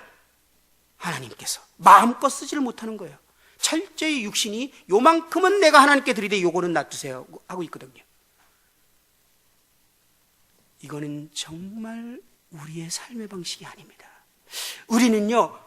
하나님께서 마음껏 쓰지를 못하는 거예요. 철저히 육신이 요만큼은 내가 하나님께 드리되 요거는 놔두세요 하고 있거든요. 이거는 정말 우리의 삶의 방식이 아닙니다. 우리는요,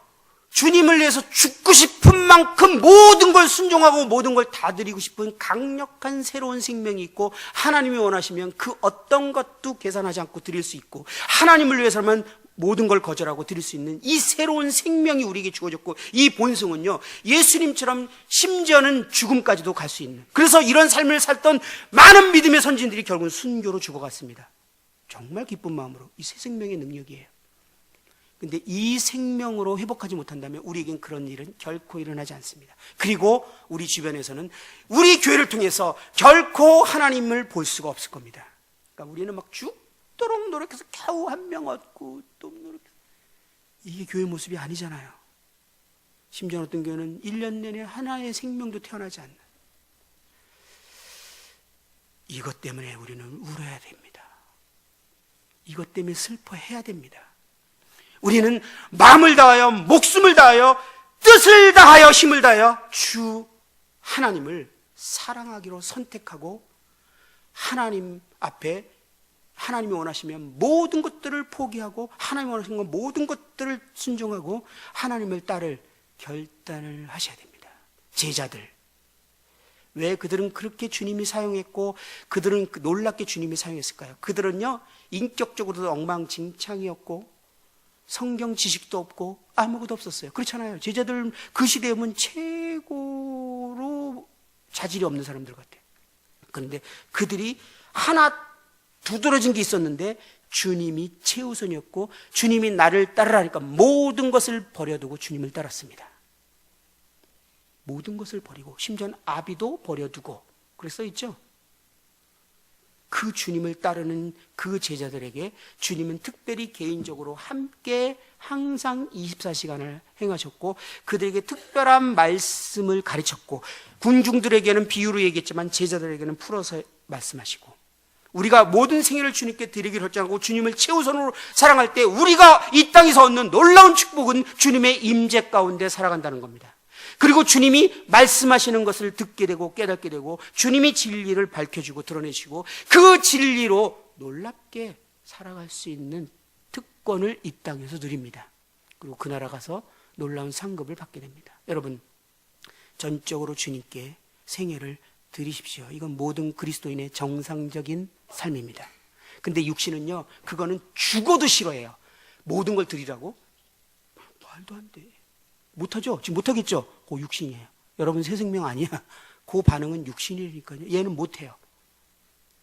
주님을 위해서 죽고 싶은 만큼 모든 걸 순종하고 모든 걸 다 드리고 싶은 강력한 새로운 생명이 있고, 하나님이 원하시면 그 어떤 것도 계산하지 않고 드릴 수 있고, 하나님을 위해서만 모든 걸 거절하고 드릴 수 있는 이 새로운 생명이 우리에게 주어졌고, 이 본성은요, 예수님처럼 심지어는 죽음까지도 갈 수 있는, 그래서 이런 삶을 살던 많은 믿음의 선진들이 결국은 순교로 죽어갔습니다. 정말 기쁜 마음으로. 이 새 생명의 능력이에요. 근데 이 생명으로 회복하지 못한다면 우리에겐 그런 일은 결코 일어나지 않습니다. 그리고 우리 주변에서는 우리 교회를 통해서 결코 하나님을 볼 수가 없을 겁니다. 그러니까 우리는 막 죽도록 노력해서 겨우 한 명 얻고 또 노력해서, 이게 교회 모습이 아니잖아요. 심지어 어떤 교회는 1년 내내 하나의 생명도 태어나지 않는, 이것 때문에 우리는 울어야 됩니다. 이것 때문에 슬퍼해야 됩니다. 우리는 마음을 다하여, 목숨을 다하여, 뜻을 다하여, 힘을 다하여 주 하나님을 사랑하기로 선택하고, 하나님 앞에 하나님이 원하시면 모든 것들을 포기하고, 하나님이 원하시는 건 모든 것들을 순종하고 하나님을 따를 결단을 하셔야 됩니다. 제자들, 왜 그들은 그렇게 주님이 사용했고 그들은 놀랍게 주님이 사용했을까요? 그들은요, 인격적으로도 엉망진창이었고 성경 지식도 없고 아무것도 없었어요. 그렇잖아요. 제자들 그 시대에 보면 최고로 자질이 없는 사람들 같아요. 그런데 그들이 하나 두드러진 게 있었는데 주님이 최우선이었고, 주님이 나를 따르라니까 모든 것을 버려두고 주님을 따랐습니다. 모든 것을 버리고, 심지어는 아비도 버려두고, 그래 써 있죠. 그 주님을 따르는 그 제자들에게 주님은 특별히 개인적으로 함께 항상 24시간을 행하셨고, 그들에게 특별한 말씀을 가르쳤고, 군중들에게는 비유로 얘기했지만 제자들에게는 풀어서 말씀하시고, 우리가 모든 생애를 주님께 드리기를 결정하고 주님을 최우선으로 사랑할 때 우리가 이 땅에서 얻는 놀라운 축복은 주님의 임재 가운데 살아간다는 겁니다. 그리고 주님이 말씀하시는 것을 듣게 되고 깨닫게 되고 주님이 진리를 밝혀주고 드러내시고 그 진리로 놀랍게 살아갈 수 있는 특권을 이 땅에서 누립니다. 그리고 그 나라 가서 놀라운 상급을 받게 됩니다. 여러분, 전적으로 주님께 생애를 드리십시오. 이건 모든 그리스도인의 정상적인 삶입니다. 근데 육신은요, 그거는 죽어도 싫어해요. 모든 걸 드리라고? 말도 안 돼. 못하죠? 지금 못하겠죠? 그거 육신이에요. 여러분 새 생명 아니야. 그 반응은 육신이니까요. 얘는 못해요.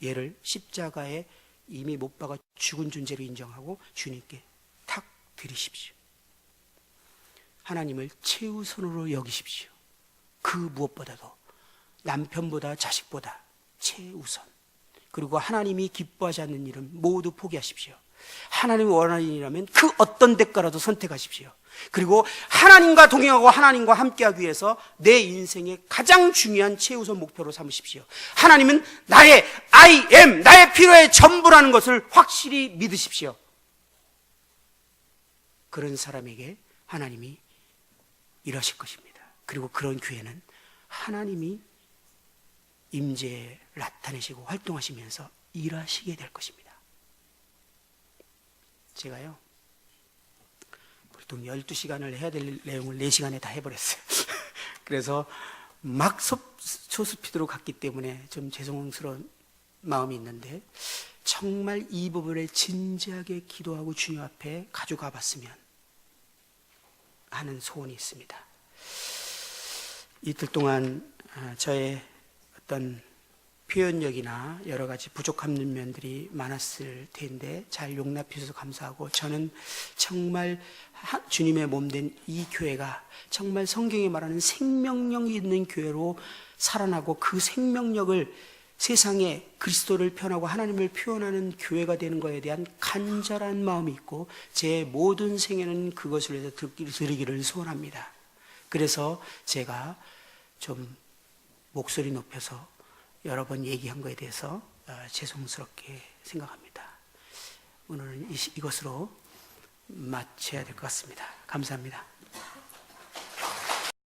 얘를 십자가에 이미 못 박아 죽은 존재로 인정하고 주님께 탁 드리십시오. 하나님을 최우선으로 여기십시오. 그 무엇보다도 남편보다 자식보다 최우선. 그리고 하나님이 기뻐하지 않는 일은 모두 포기하십시오. 하나님이 원하는 일이라면 그 어떤 대가라도 선택하십시오. 그리고 하나님과 동행하고 하나님과 함께하기 위해서 내 인생의 가장 중요한 최우선 목표로 삼으십시오. 하나님은 나의 I am, 나의 필요의 전부라는 것을 확실히 믿으십시오. 그런 사람에게 하나님이 일하실 것입니다. 그리고 그런 교회는 하나님이 임재에 나타내시고 활동하시면서 일하시게 될 것입니다. 제가요, 보통 12시간을 해야 될 내용을 4시간에 다 해버렸어요. 그래서 막 초스피드로 갔기 때문에 좀 죄송스러운 마음이 있는데 정말 이 부분을 진지하게 기도하고 주님 앞에 가져가 봤으면 하는 소원이 있습니다. 이틀 동안 저의 어떤 표현력이나 여러 가지 부족한 면들이 많았을 텐데 잘 용납해 주셔서 감사하고, 저는 정말 주님의 몸된 이 교회가 정말 성경에 말하는 생명력이 있는 교회로 살아나고 그 생명력을 세상에 그리스도를 표현하고 하나님을 표현하는 교회가 되는 것에 대한 간절한 마음이 있고 제 모든 생애는 그것을 위해서 드리기를 소원합니다. 그래서 제가 좀 목소리 높여서 여러 번 얘기한 것에 대해서 죄송스럽게 생각합니다. 오늘은 이것으로 마쳐야 될 것 같습니다. 감사합니다.